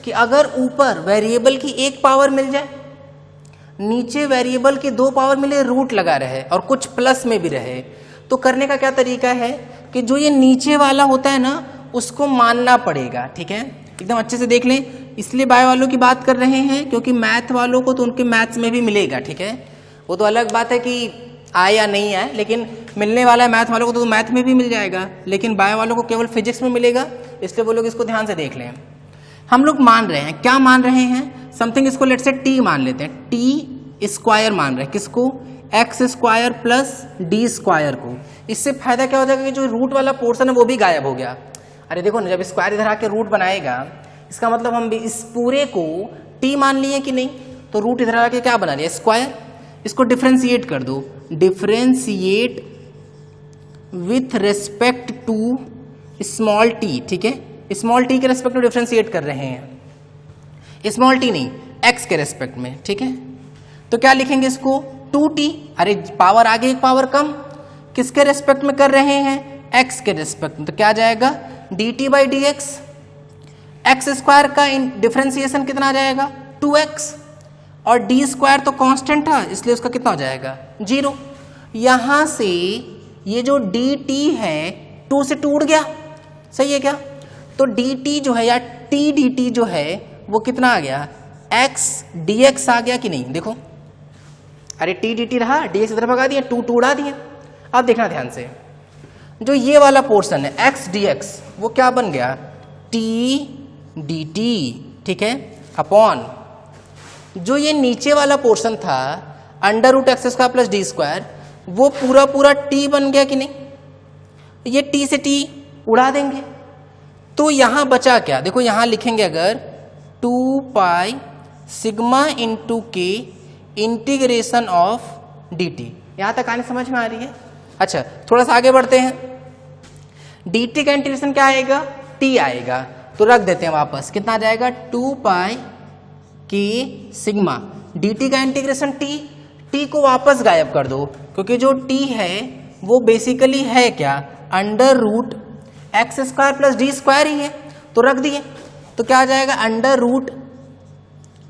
कि अगर ऊपर वेरिएबल की 1 पावर मिल जाए, नीचे वेरिएबल की 2 पावर मिले, रूट लगा रहे और कुछ प्लस में भी रहे, तो करने का क्या तरीका है कि जो ये नीचे वाला होता है ना, उसको मानना पड़ेगा। ठीक है, एकदम अच्छे से देख लें। इसलिए बायो वालों की बात कर रहे हैं क्योंकि मैथ वालों को तो उनके मैथ्स में भी मिलेगा। ठीक है, वो तो अलग बात है कि आए या नहीं आए, लेकिन मिलने वाला है मैथ वालों को तो मैथ में भी मिल जाएगा, लेकिन बायो वालों को केवल फिजिक्स में मिलेगा। इसलिए वो लोग इसको ध्यान से देख लें। हम लोग मान रहे हैं, क्या मान रहे हैं, समथिंग, इसको लेट से टी मान लेते हैं। टी स्क्वायर मान रहे हैं, किसको, x square plus D square को। इससे फायदा क्या हो जाएगा कि जो रूट वाला पोर्शन है वो भी गायब हो गया। अरे देखो ना, जब स्क्वायर इधर आके रूट बनाएगा, इसका मतलब हम भी इस पूरे को टी मान लिए कि नहीं, तो रूट इधर आके क्या बना लिया, स्क्वायर। इसको डिफ्रेंशिएट कर दो, differentiate with respect to small T. ठीक है, स्मॉल टी के रेस्पेक्ट में डिफ्रेंशिएट कर रहे हैं, स्मॉल टी नहीं, एक्स के रेस्पेक्ट में। ठीक है, तो क्या लिखेंगे इसको, 2t। अरे पावर आगे एक पावर कम, किसके रेस्पेक्ट में कर रहे हैं, x के रेस्पेक्ट में। तो क्या जाएगा, dt by D x. X square का डिफ्रेंसिएशन कितना आ जाएगा, 2x, और डी स्क्वायर तो कांस्टेंट था, इसलिए उसका कितना हो जाएगा, 0। यहां से ये जो dt है 2 से 2 उड़ गया, सही है क्या। तो dt जो है या t dt जो है वो कितना आ गया, x dx आ गया कि नहीं। देखो, अरे t dt रहा, dx इधर भगा दिया, 2 उड़ा दिया। अब देखना ध्यान से, जो ये वाला पोर्शन है x dx वो क्या बन गया, t dt। ठीक है, अपॉन जो ये नीचे वाला पोर्शन था under root X square plus D square, वो पूरा पूरा t बन गया कि नहीं। ये t से t उड़ा देंगे, तो यहां बचा क्या, देखो यहां लिखेंगे अगर 2 पाई सिग्मा इंटू के इंटीग्रेशन ऑफ डी टी। यहां तक आने समझ में आ रही है। अच्छा, थोड़ा सा आगे बढ़ते हैं। डी टी का इंटीग्रेशन क्या आएगा, t आएगा, तो रख देते हैं वापस, कितना आ जाएगा, 2 pi K sigma. D T का इंटीग्रेशन t को वापस गायब कर दो, क्योंकि जो t है वो बेसिकली है क्या, under root X square plus D square ही है, तो रख दिए। तो क्या आ जाएगा, under root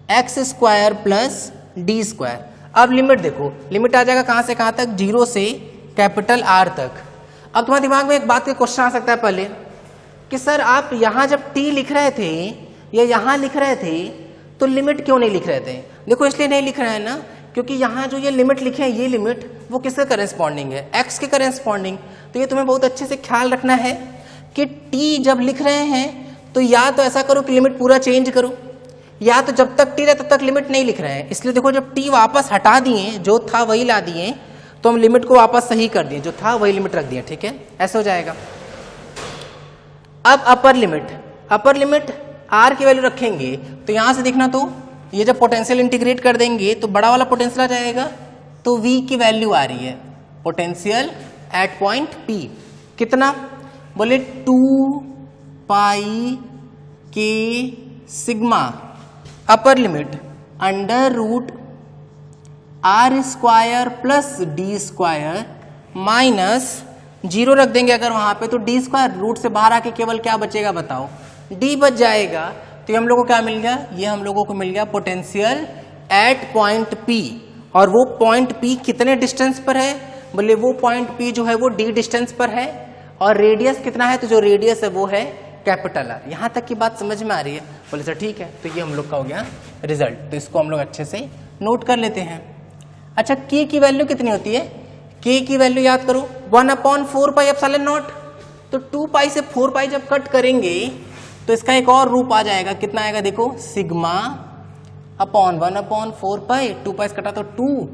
X square plus D square. अब लिमिट देखो, लिमिट आ जाएगा कहां से कहां तक, 0 से कैपिटल R तक। अब तुम्हारे दिमाग में एक बात का क्वेश्चन आ सकता है पहले, कि सर आप यहां जब t लिख रहे थे या यहां लिख रहे थे तो लिमिट क्यों नहीं लिख रहे थे। देखो इसलिए नहीं लिख रहे हैं ना, क्योंकि यहाँ जो ये लिमिट लिखे हैं, ये लिमिट वो किसके करेस्पॉन्डिंग है, x के करेस्पॉन्डिंग। तो ये तुम्हें बहुत अच्छे से ख्याल रखना है कि t जब लिख रहे हैं तो या तो ऐसा करो कि लिमिट पूरा चेंज करो, या तो जब तक t रहे तब तक लिमिट नहीं लिख रहे हैं। इसलिए देखो जब t वापस हटा दिए, जो था वही ला दिए, तो हम लिमिट को वापस सही कर दिए, जो था वही लिमिट रख दिए। ठीक है, ऐसे हो जाएगा। अब अपर लिमिट r की वैल्यू रखेंगे, तो यहां से देखना, तो ये जब पोटेंशियल इंटीग्रेट कर देंगे तो बड़ा वाला पोटेंशियल आ जाएगा, तो v की वैल्यू आ रही है, पोटेंशियल एट पॉइंट p कितना, बोले 2 pi K sigma upper limit under root r square plus D square minus 0 रख देंगे अगर वहां पे, तो डी स्क्वायर, रूट से बाहर आके केवल क्या बचेगा बताओ, d बच जाएगा। तो ये हम लोगों को क्या मिल गया, ये हम लोगों को मिल गया पोटेंशियल एट पॉइंट P। और वो पॉइंट P कितने डिस्टेंस पर है, बोले वो पॉइंट P जो है वो d डिस्टेंस पर है, और रेडियस कितना है, तो जो रेडियस है वो है कैपिटल R। यहां तक की बात समझ में आ रही है, बोले सर ठीक है। तो ये हम लोग का हो गया रिजल्ट। तो इसको हम लोग अच्छे से नोट कर लेते हैं। अच्छा, k की वैल्यू कितनी होती है? k की वैल्यू याद करो 1/4 एप्सिलॉन नॉट। तो 2 पाई से 4 पाई जब कट करेंगे तो इसका एक और रूप आ जाएगा। कितना आएगा देखो, सिग्मा अपॉन 1/4 पाई, 2 पाई से कटा तो 2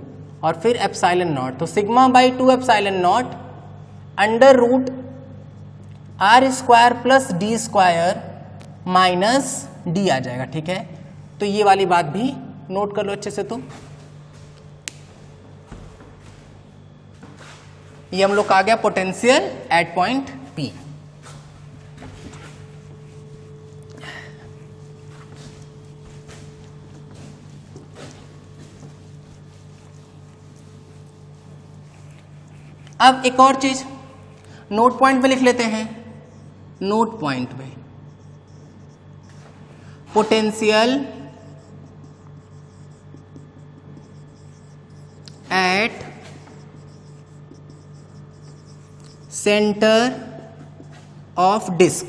और फिर एप्सिलॉन नॉट। तो sigma by 2 epsilon not under root R square plus D square minus D आ जाएगा। ठीक है, तो ये वाली बात भी नोट कर लो अच्छे से। तो ये हम लोग का आ गया पोटेंशियल एट पॉइंट P। अब एक और चीज नोट पॉइंट पे लिख लेते हैं। नोट पॉइंट पे potential at center of disc.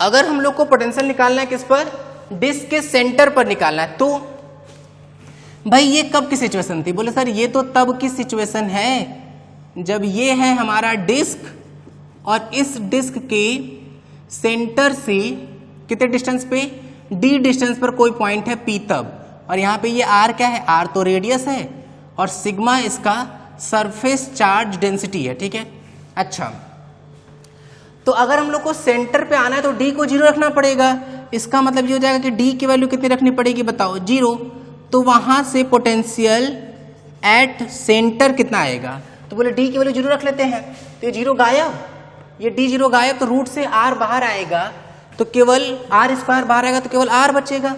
अगर हम लोग को पोटेंशियल निकालना है किस पर? डिस्क के सेंटर पर निकालना है। तो भाई ये कब की सिचुएशन थी? बोले सर ये तो तब की सिचुएशन है जब ये है हमारा डिस्क और इस डिस्क के सेंटर से कितने डिस्टेंस पे? d डिस्टेंस पर कोई पॉइंट है P तब। और यहाँ पे ये r क्या है? r तो रेडियस है और सिग्मा इसका सरफेस चार्ज डेंसिटी है। ठीक है, अच्छा तो अगर हम लोग को सेंटर पे आना है तो d को 0 रखना पड़ेगा। इसका मतलब ये हो जाएगा कि d की वैल्यू कितनी रखनी पड़ेगी बताओ? 0। तो वहां से पोटेंशियल एट सेंटर कितना आएगा? तो बोले d की वैल्यू 0 रख लेते हैं। तो ये 0 गायब, ये d 0 गायब, तो रूट से r बाहर आएगा तो केवल r स्क्वायर बाहर आएगा तो केवल r बचेगा।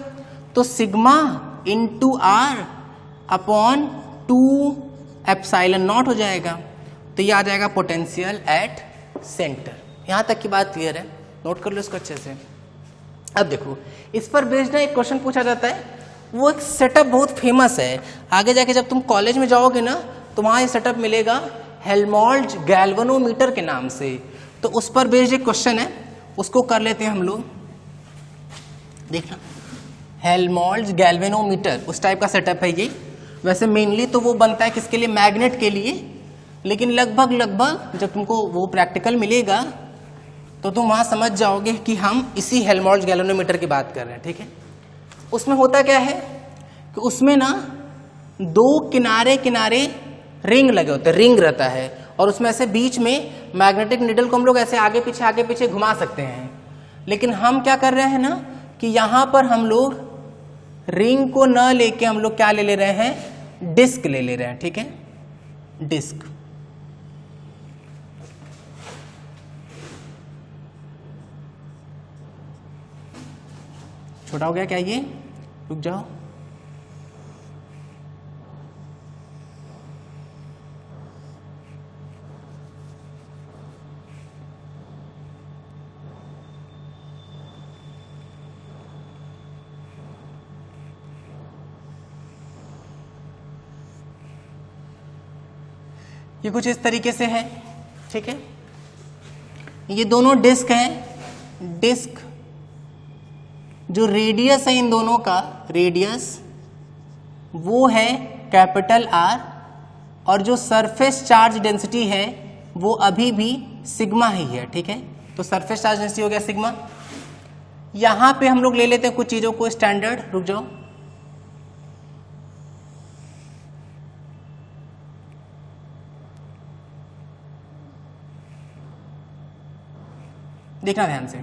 तो sigma into r upon 2 epsilon not हो जाएगा। तो ये आ जाएगा पोटेंशियल एट सेंटर। यहां तक की बात क्लियर है? नोट कर लो इसको अच्छे से। अब देखो इस पर बेस्ड ना एक क्वेश्चन पूछा जाता है, वो एक सेटअप बहुत फेमस है। आगे जाके जब तुम कॉलेज में जाओगे ना तो वहां ये सेटअप मिलेगा हेल्महोल्ट्ज गैल्वेनोमीटर के नाम से। तो उस पर बेस्ड एक क्वेश्चन है, उसको कर लेते हैं हम लोग। देखना, हेल्महोल्ट्ज गैल्वेनोमीटर उस टाइप का सेटअप है ये। वैसे मेनली तो वो बनता है किसके लिए? मैग्नेट के लिए। लेकिन लगभग जब तुमको वो प्रैक्टिकल मिलेगा तो तुम वहाँ समझ जाओगे कि हम इसी हेल्महोल्ट्ज गैल्वेनोमीटर की बात कर रहे हैं। ठीक है, उसमें होता क्या है कि उसमें ना 2 किनारे किनारे रिंग लगे होते हैं, रिंग रहता है और उसमें ऐसे बीच में मैग्नेटिक नीडल को हम लोग ऐसे आगे पीछे घुमा सकते हैं। लेकिन हम क्या कर रहे हैं ना कि यहाँ पर हम लोग रिंग को न लेके हम लोग क्या ले रहे हैं? डिस्क ले रहे हैं। ठीक है, डिस्क। छोटा हो गया क्या ये? रुक जाओ। ये कुछ इस तरीके से है। ठीक है, ये दोनों डिस्क हैं। डिस्क जो रेडियस है इन दोनों का, रेडियस वो है कैपिटल R और जो सरफेस चार्ज डेंसिटी है वो अभी भी सिग्मा ही है। ठीक है, तो सरफेस चार्ज डेंसिटी हो गया सिग्मा। यहां पे हम लोग ले लेते हैं कुछ चीजों को स्टैंडर्ड। रुक जाओ, देखना ध्यान से।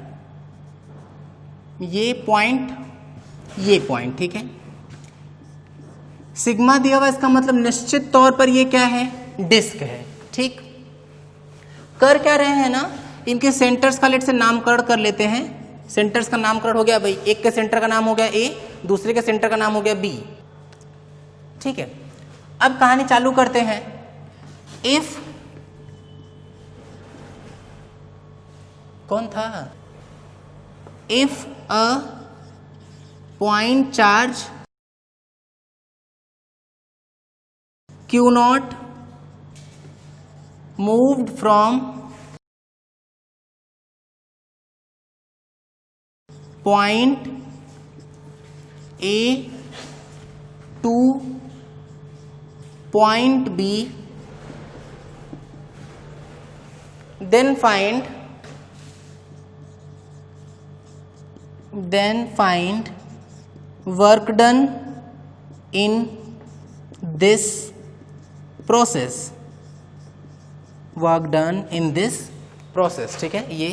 ये पॉइंट ठीक है, सिग्मा दिया हुआ, इसका मतलब निश्चित तौर पर ये क्या है? डिस्क है। ठीक, कर क्या रहे हैं ना, इनके सेंटर्स का लेट से नामकरण कर लेते हैं। सेंटर्स का नामकरण हो गया भाई, एक के सेंटर का नाम हो गया A, दूसरे के सेंटर का नाम हो गया B। ठीक है, अब कहानी चालू करते हैं। इफ कौन था? If a point charge Q0 moved from point A to point B, then find work done in this process, ठीक है। ये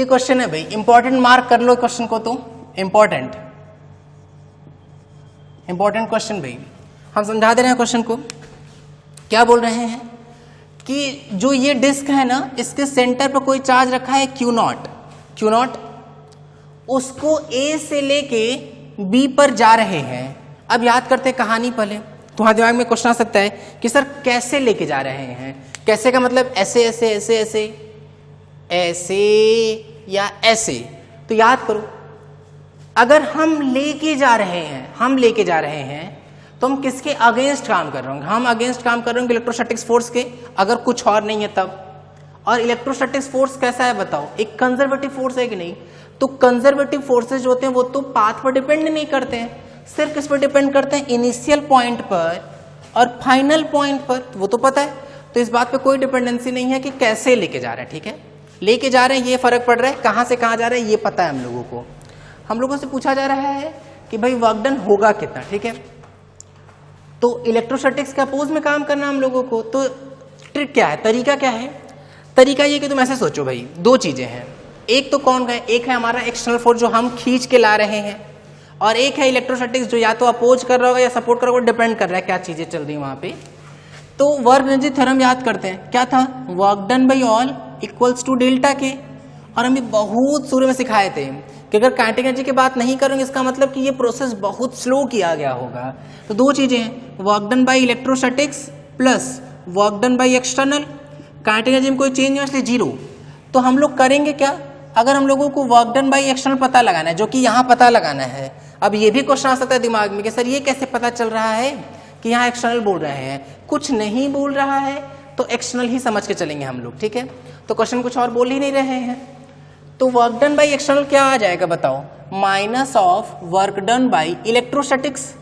क्वेश्चन है भाई, इंपॉर्टेंट मार्क कर लो क्वेश्चन को, तो इंपॉर्टेंट क्वेश्चन भाई। हम समझा दे रहे हैं क्वेश्चन को। क्या बोल रहे हैं कि जो ये डिस्क है ना, इसके सेंटर पर कोई चार्ज रखा है क्यू नॉट, उसको ए से लेके बी पर जा रहे हैं। अब याद करते हैं कहानी पहले। तुम्हारे दिमाग में क्वेश्चन आ सकता है कि सर कैसे लेके जा रहे हैं, कैसे का मतलब ऐसे ऐसे ऐसे ऐसे ऐसे या ऐसे। तो याद करो, अगर हम लेके जा रहे हैं तो हम किसके अगेंस्ट काम कर रहे होंगे? हम अगेंस्ट काम कर रहे होंगे इलेक्ट्रोस्टैटिक्स फोर्स के, अगर कुछ और नहीं है तब। और इलेक्ट्रोस्टैटिक्स फोर्स कैसा है बताओ? एक कंजर्वेटिव फोर्स है कि नहीं? तो कंजर्वेटिव फोर्सेज जो होते हैं वो तो पाथ पर डिपेंड नहीं करते हैं, सिर्फ किस पर डिपेंड करते हैं? इनिशियल पॉइंट पर और फाइनल पॉइंट पर, वो तो पता है। तो इस बात पे कोई डिपेंडेंसी नहीं है कि कैसे लेके जा रहे हैं, ठीक है। लेके जा रहे हैं ये फर्क पड़ रहा है, कहां से कहां जा रहे हैं ये पता है हम लोगों को। हम लोगों से पूछा जा रहा है कि भाई वर्क डन होगा कितना, ठीक है। तो इलेक्ट्रोस्टैटिक्स के अपोज में काम करना हम लोगों को। तो ट्रिक क्या है, तरीका क्या है? तरीका ये कि तुम ऐसे सोचो भाई, दो चीजें हैं। एक तो कौन है? एक है हमारा एक्सटर्नल फोर्स जो हम खींच के ला रहे हैं, और एक है इलेक्ट्रोस्टैटिक्स जो या तो अपोज कर रहा होगा या सपोर्ट कर रहा होगा, डिपेंड कर रहा है क्या चीजें चल रही है वहां पे। तो वर्क एनर्जी थ्योरम याद करते हैं, क्या था? Work done by all equals to delta K. और हम ये बहुत शुरू में सिखाए थे कि अगर काइनेटिक एनर्जी की बात नहीं करेंगे इसका मतलब कि ये प्रोसेस बहुत स्लो किया गया होगा। तो दो चीजें हैं, work done by electrostatics plus work done by external. Kinetic energy में कोई चेंज नहीं, इसलिए जीरो। तो हम लोग करेंगे क्या? अगर हम लोगों को वर्क डन बाई एक्सटर्नल पता लगाना है, जो कि यहाँ पता लगाना है। अब ये भी क्वेश्चन आ सकता है दिमाग में कि सर ये कैसे पता चल रहा है कि यहाँ एक्सटर्नल बोल रहे हैं? कुछ नहीं बोल रहा है तो एक्सटर्नल ही समझ के चलेंगे हम लोग, ठीक है। तो क्वेश्चन कुछ और बोल ही नहीं रहे हैं। तो वर्क डन बाई एक्सटर्नल क्या आ जाएगा बताओ? Minus of work done by electrostatics.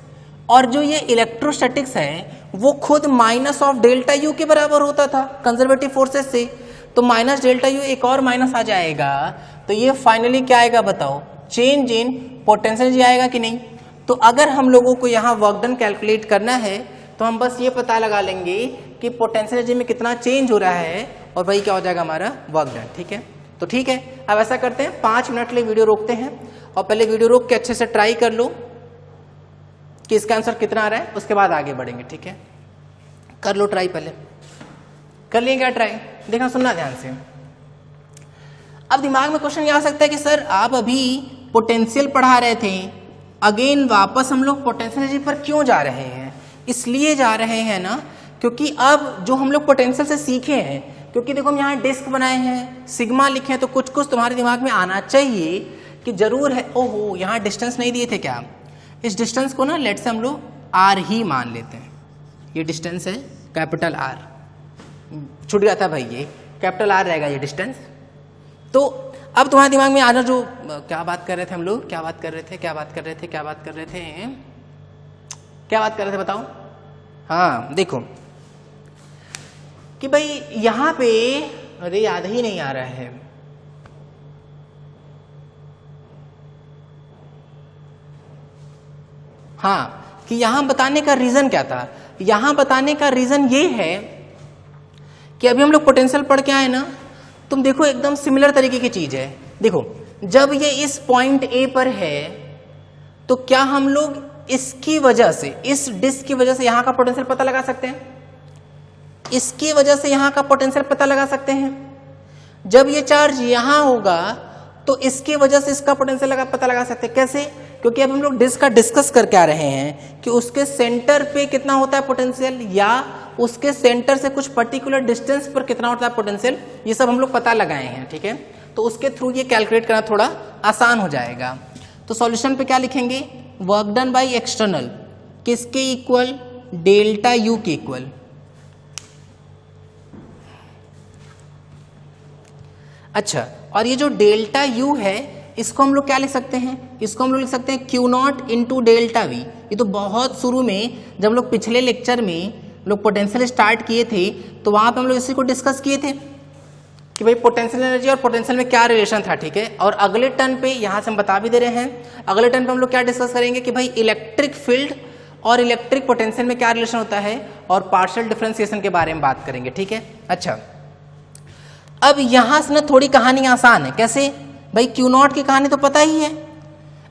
और जो ये इलेक्ट्रोस्टैटिक्स है वो खुद माइनस ऑफ डेल्टा यू के बराबर होता था कंजर्वेटिव फोर्सेस से। तो माइनस डेल्टा यू एक और माइनस आ जाएगा, तो ये फाइनली क्या आएगा बताओ? चेंज इन पोटेंशियल एनर्जी आएगा कि नहीं? तो अगर हम लोगों को यहाँ वर्क डन कैलकुलेट करना है तो हम बस ये पता लगा लेंगे कि पोटेंशियल एनर्जी में कितना चेंज हो रहा है, और वही क्या हो जाएगा हमारा वर्क डन, ठीक है। तो ठीक है, अब ऐसा करते हैं 5 मिनट के लिए वीडियो रोकते हैं, और पहले वीडियो रोक के अच्छे से ट्राई कर लो कि इसका आंसर कितना आ रहा है, उसके बाद आगे बढ़ेंगे, ठीक है। कर लो ट्राई, पहले कर लिए क्या ट्राई? देखना, सुनना ध्यान से। अब दिमाग में क्वेश्चन ये आ सकता है कि सर आप अभी पोटेंशियल पढ़ा रहे थे, अगेन वापस हम लोग पोटेंशियल एनर्जी पर क्यों जा रहे हैं? इसलिए जा रहे हैं ना क्योंकि अब जो हम लोग पोटेंशियल से सीखे हैं, क्योंकि देखो हम यहाँ डिस्क बनाए हैं, सिग्मा लिखे हैं, तो कुछ कुछ तुम्हारे दिमाग में आना चाहिए कि जरूर है। ओहो, यहाँ डिस्टेंस नहीं दिए थे क्या? इस डिस्टेंस को ना लेट से हम लोग आर ही मान लेते हैं। ये डिस्टेंस है कैपिटल आर, छूट गया था भाई, ये कैपिटल आर रहेगा ये डिस्टेंस। तो अब तुम्हारे दिमाग में आना, जो क्या बात कर रहे थे हम लोग, क्या बात कर रहे थे बताओ? हाँ देखो कि भाई यहाँ पे, अरे याद ही नहीं आ रहा है। हाँ, कि यहां बताने का रीजन क्या था? यहां बताने का रीजन ये है कि अभी हम लोग पोटेंशियल पढ़ के आए ना, तुम देखो एकदम सिमिलर तरीके की चीज है। देखो, जब ये इस पॉइंट ए पर है तो क्या हम लोग इसकी वजह से, इस डिस्क की वजह से यहां का पोटेंशियल पता लगा सकते हैं? इसकी वजह से यहां का पोटेंशियल पता लगा सकते हैं। जब ये चार्ज यहां होगा तो इसकी वजह से इसका पोटेंशियल पता लगा सकते हैं। कैसे? क्योंकि अब हम लोग डिस्क का डिस्कस करके आ रहे हैं कि उसके सेंटर पे कितना होता है पोटेंशियल, या उसके सेंटर से कुछ पर्टिकुलर डिस्टेंस पर कितना होता है पोटेंशियल, ये सब हम लोग पता लगाए हैं, ठीक है। तो उसके थ्रू ये कैलकुलेट करना थोड़ा आसान हो जाएगा। तो सॉल्यूशन पे क्या लिखेंगे? वर्क डन बाई एक्सटर्नल किसके इक्वल? डेल्टा यू के इक्वल। अच्छा, और ये जो डेल्टा यू है इसको हम लोग क्या लिख सकते हैं, इसको हम लोग लिख सकते हैं Q not into delta we. ये तो बहुत शुरू में जब लोग पिछले लेक्चर में लोग पोटेंशियल स्टार्ट किए थे तो वहाँ पे हम लोग इसी को डिस्कस किए थे कि भाई पोटेंशियल एनर्जी और पोटेंशियल में क्या रिलेशन था, ठीक है। और अगले टर्न पे यहाँ से हम बता भी दे रहे हैं, अगले टर्न पे हम लोग क्या डिस्कस करेंगे कि भाई इलेक्ट्रिक फील्ड और इलेक्ट्रिक पोटेंशियल में क्या रिलेशन होता है और पार्शियल डिफरेंशिएशन के बारे में बात करेंगे, ठीक है। अच्छा, अब यहाँ से ना थोड़ी कहानी आसान है। कैसे भाई, क्यू नॉट की कहानी तो पता ही है।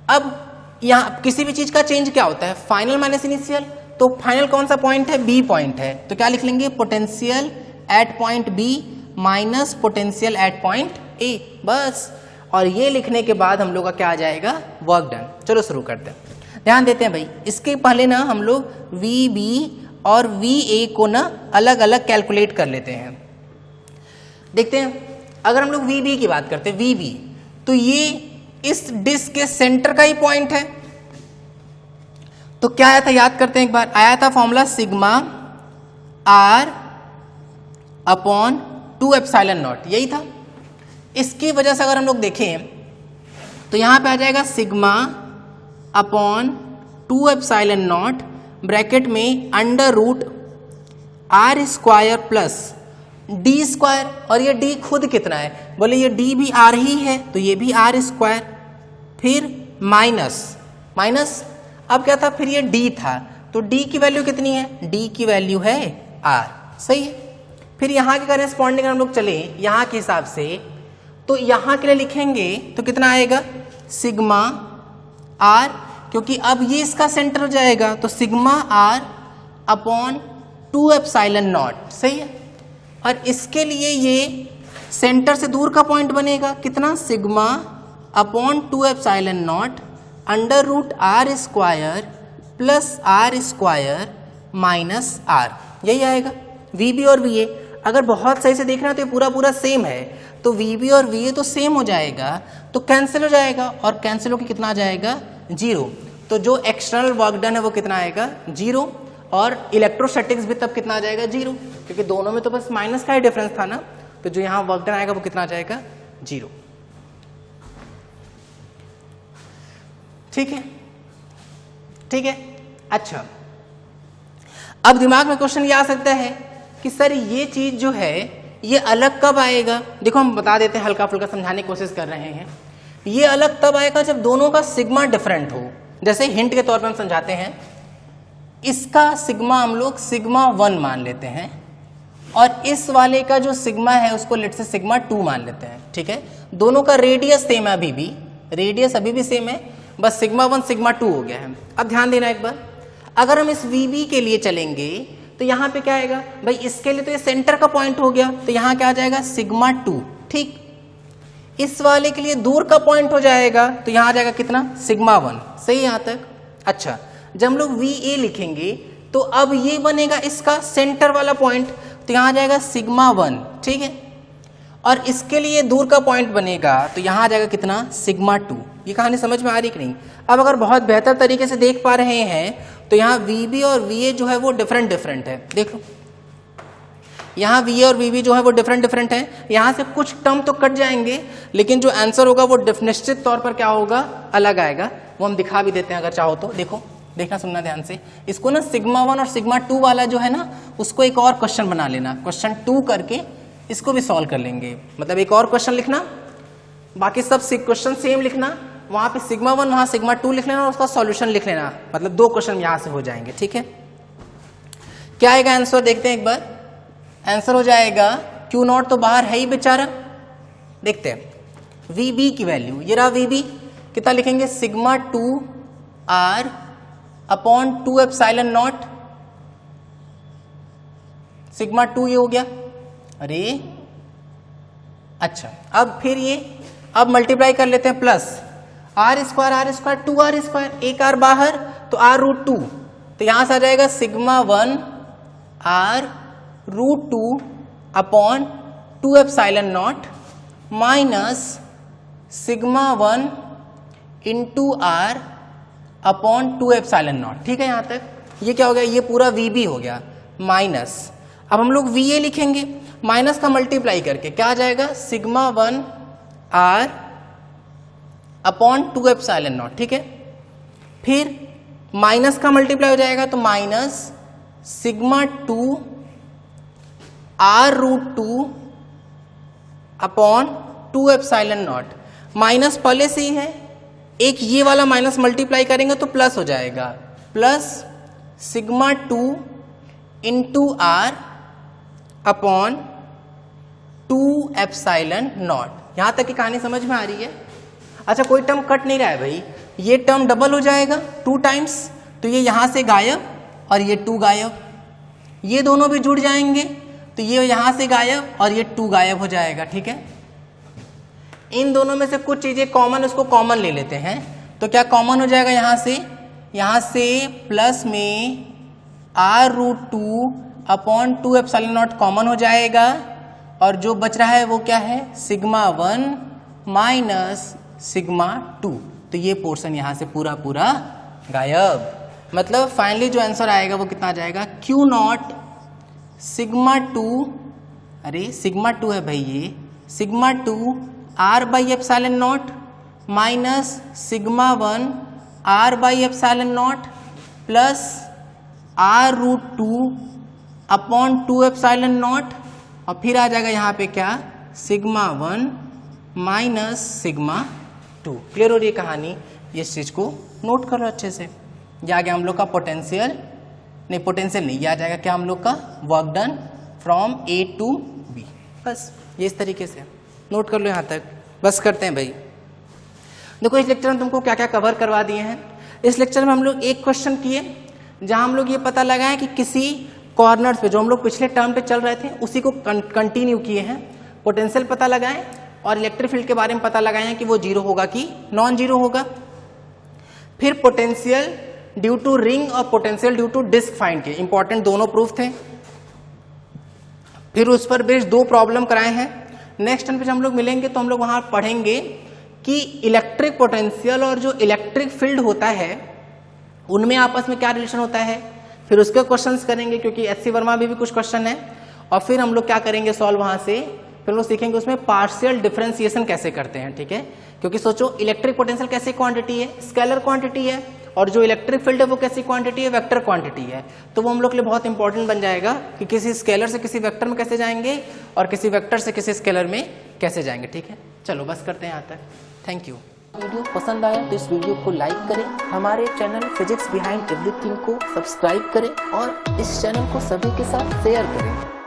अब यहाँ किसी भी चीज का चेंज क्या होता है, फाइनल माइनस इनिशियल। तो फाइनल कौन सा पॉइंट है, बी पॉइंट है, तो क्या लिख लेंगे, potential at point B minus potential at point A, बस। और ये लिखने के बाद हम लोग का क्या आ जाएगा, वर्क डन। चलो शुरू करते हैं, ध्यान देते हैं भाई। इसके पहले ना हम लोग वी बी और वी ए को ना अलग अलग कैलकुलेट कर लेते हैं। देखते हैं, अगर हम लोग वी बी की बात करते हैं, वी बी तो ये इस डिस्क के सेंटर का ही पॉइंट है। तो क्या आया था, याद करते हैं एक बार, आया था formula sigma R upon 2 epsilon naught, यही था। इसकी वजह से अगर हम लोग देखें तो यहां पे आ जाएगा sigma upon 2 epsilon nought bracket में under root R square plus D square. और ये डी खुद कितना है, बोले ये डी भी आर ही है तो ये भी आर स्क्वायर, फिर माइनस अब क्या था, फिर ये डी था तो डी की वैल्यू कितनी है, डी की वैल्यू है आर, सही है। फिर यहाँ के करेस्पॉन्डिंग हम लोग चले यहाँ के हिसाब से, तो यहाँ के लिए लिखेंगे तो कितना आएगा, सिग्मा आर, क्योंकि अब ये इसका सेंटर हो जाएगा तो sigma R upon 2 epsilon naught, सही है। और इसके लिए ये सेंटर से दूर का पॉइंट बनेगा कितना, sigma upon 2 epsilon not under root R square plus R square minus R, यही आएगा। वी बी और वी ए अगर बहुत सही से देखना तो ये पूरा सेम है, तो वी बी और वी ए तो सेम हो जाएगा तो कैंसिल हो जाएगा, और कैंसिल होकर कितना आ जाएगा, 0। तो जो एक्सटर्नल वर्क डन है वो कितना आएगा, 0। और इलेक्ट्रोस्टैटिक्स भी तब कितना आ जाएगा, 0, क्योंकि दोनों में तो बस माइनस का ही डिफरेंस था ना। तो जो यहाँ वर्क डन आएगा वो कितना आ जाएगा, 0, ठीक है, ठीक है। अच्छा, अब दिमाग में क्वेश्चन ये आ सकता है कि सर ये चीज जो है ये अलग कब आएगा। देखो हम बता देते हैं, हल्का फुल्का समझाने की कोशिश कर रहे हैं। ये अलग तब आएगा जब दोनों का सिग्मा डिफरेंट हो। जैसे हिंट के तौर पर हम समझाते हैं, इसका सिग्मा हम लोग सिग्मा 1 मान लेते हैं और इस वाले का जो सिग्मा है उसको लेट से सिग्मा 2 मान लेते हैं, ठीक है। दोनों का रेडियस सेम है, रेडियस अभी भी सेम है, बस सिग्मा 1 सिग्मा 2 हो गया है। अब ध्यान देना एक बार, अगर हम इस वी बी के लिए चलेंगे तो यहाँ पे क्या आएगा भाई, इसके लिए तो ये सेंटर का पॉइंट हो गया तो यहाँ क्या आ जाएगा, सिग्मा 2, ठीक। इस वाले के लिए दूर का पॉइंट हो जाएगा तो यहाँ आ जाएगा कितना, सिग्मा 1, सही यहाँ तक। अच्छा, जब हम लोग वी ए लिखेंगे तो अब ये बनेगा इसका सेंटर वाला पॉइंट, तो यहाँ आ जाएगा सिग्मा 1, ठीक है। और इसके लिए दूर का पॉइंट बनेगा तो यहाँ आ जाएगा कितना, सिग्मा 2। ये कहानी समझ में आ रही कि नहीं। अब अगर बहुत बेहतर तरीके से देख पा रहे हैं तो यहाँ वी बी और वी ए जो है वो डिफरेंट है, देख लो। यहाँ वी ए और वी बी जो है वो डिफरेंट है। यहाँ से कुछ टर्म तो कट जाएंगे लेकिन जो आंसर होगा वो निश्चित तौर पर क्या होगा, अलग आएगा। वो हम दिखा भी देते हैं अगर चाहो तो। देखो, देखना सुनना ध्यान से, इसको ना सिग्मा 1 और सिग्मा 2 वाला जो है ना उसको एक और क्वेश्चन बना लेना, क्वेश्चन 2 करके इसको भी सॉल्व कर लेंगे। मतलब एक और क्वेश्चन लिखना, बाकी सब क्वेश्चन सेम लिखना, वहां पे सिग्मा 1 वहां सिग्मा 2 लिख लेना और उसका सॉल्यूशन लिख लेना। मतलब 2 क्वेश्चन यहां से हो जाएंगे, ठीक है। क्या आएगा आंसर, देखते हैं एक बार। आंसर हो जाएगा क्यू नॉट तो बाहर है ही बेचारा। देखते हैं वी बी की वैल्यू, ये रहा वी बी, कितना लिखेंगे, sigma 2 R upon 2 epsilon naught, sigma 2 ये हो गया। अरे अच्छा, अब फिर ये अब मल्टीप्लाई कर लेते हैं, plus R square 2 R square, एक आर बाहर तो आर रूट 2, तो यहां से आ जाएगा sigma 1 R root 2 upon 2 epsilon naught minus sigma 1 into R upon 2 epsilon naught, ठीक है। यहां तक ये क्या हो गया, ये पूरा वी बी हो गया माइनस। अब हम लोग वी ए लिखेंगे, माइनस का मल्टीप्लाई करके क्या आ जाएगा, sigma 1 R upon 2 epsilon naught, ठीक है। फिर माइनस का मल्टीप्लाई हो जाएगा तो minus sigma 2 r√2 upon 2 epsilon naught. Minus पहले से ही है, एक ये वाला माइनस मल्टीप्लाई करेंगे तो प्लस हो जाएगा, plus sigma 2 into R upon 2 epsilon naught. यहां तक की कहानी समझ में आ रही है? अच्छा, कोई टर्म कट नहीं रहा है भाई, ये टर्म डबल हो जाएगा 2 टाइम्स, तो ये यहां से गायब और ये 2 गायब, ये दोनों भी जुड़ जाएंगे तो ये यहां से गायब और ये 2 गायब हो जाएगा, ठीक है। इन दोनों में से कुछ चीजें कॉमन, उसको कॉमन ले लेते हैं, तो क्या कॉमन हो जाएगा यहां से प्लस में r√2 upon 2 epsilon not common हो जाएगा, और जो बच रहा है वो क्या है, सिग्मा 1 माइनस सिग्मा 2, तो ये पोर्शन यहां से पूरा पूरा गायब। मतलब फाइनली जो आंसर आएगा वो कितना आ जाएगा, Q0 सिग्मा 2, अरे सिग्मा 2 है भाई, ये sigma 2 r by epsilon naught minus sigma 1 r by epsilon not plus r√2 upon 2 epsilon not, और फिर आ जाएगा यहाँ पे क्या, सिग्मा 1 माइनस सिग्मा 2। क्लियर हो रही है कहानी? ये इस चीज को नोट कर लो अच्छे से। ये आ गया हम लोग का पोटेंशियल, नहीं पोटेंशियल नहीं, ये आ जाएगा क्या हम लोग का, work done from A to B। बस ये इस तरीके से नोट कर लो यहाँ तक। बस करते हैं भाई। देखो इस लेक्चर में तुमको क्या क्या कवर करवा दिए हैं। इस लेक्चर में हम लोग एक क्वेश्चन किए जहां हम लोग ये पता लगाए कि किसी कॉर्नर्स पे जो हम लोग पिछले टर्म पे चल रहे थे उसी को कंटिन्यू किए हैं, पोटेंशियल पता लगाए और इलेक्ट्रिक फील्ड के बारे में पता लगाए हैं कि वो जीरो होगा कि नॉन जीरो होगा। फिर पोटेंशियल ड्यू टू रिंग और potential due to disc find के इंपॉर्टेंट दोनों प्रूफ थे। फिर उस पर बेस्ड 2 प्रॉब्लम कराए हैं। नेक्स्ट टाइम पे हम लोग मिलेंगे तो हम लोग वहां पढ़ेंगे कि इलेक्ट्रिक पोटेंशियल और जो इलेक्ट्रिक फील्ड होता है उनमें आपस में क्या रिलेशन होता है। फिर उसके क्वेश्चंस करेंगे क्योंकि एचसी वर्मा भी कुछ क्वेश्चन है, और फिर हम लोग क्या करेंगे सॉल्व वहां से, फिर हम लोग सीखेंगे उसमें पार्शियल डिफरेंशिएशन कैसे करते हैं, ठीक है। क्योंकि सोचो इलेक्ट्रिक पोटेंशियल कैसी क्वांटिटी है, स्केलर क्वांटिटी है, और जो इलेक्ट्रिक फील्ड है वो कैसी क्वांटिटी है, वेक्टर क्वांटिटी है। तो वो हम लोग के लिए बहुत इंपॉर्टेंट बन जाएगा कि किसी स्केलर से किसी वेक्टर में कैसे जाएंगे और किसी वेक्टर से किसी स्केलर में कैसे जाएंगे, ठीक है। चलो बस करते हैं यहाँ तक। Thank you. वीडियो पसंद आया तो इस वीडियो को लाइक करें, हमारे चैनल फिजिक्स बिहाइंड एवरीथिंग को सब्सक्राइब करें और इस चैनल को सभी के साथ शेयर करें।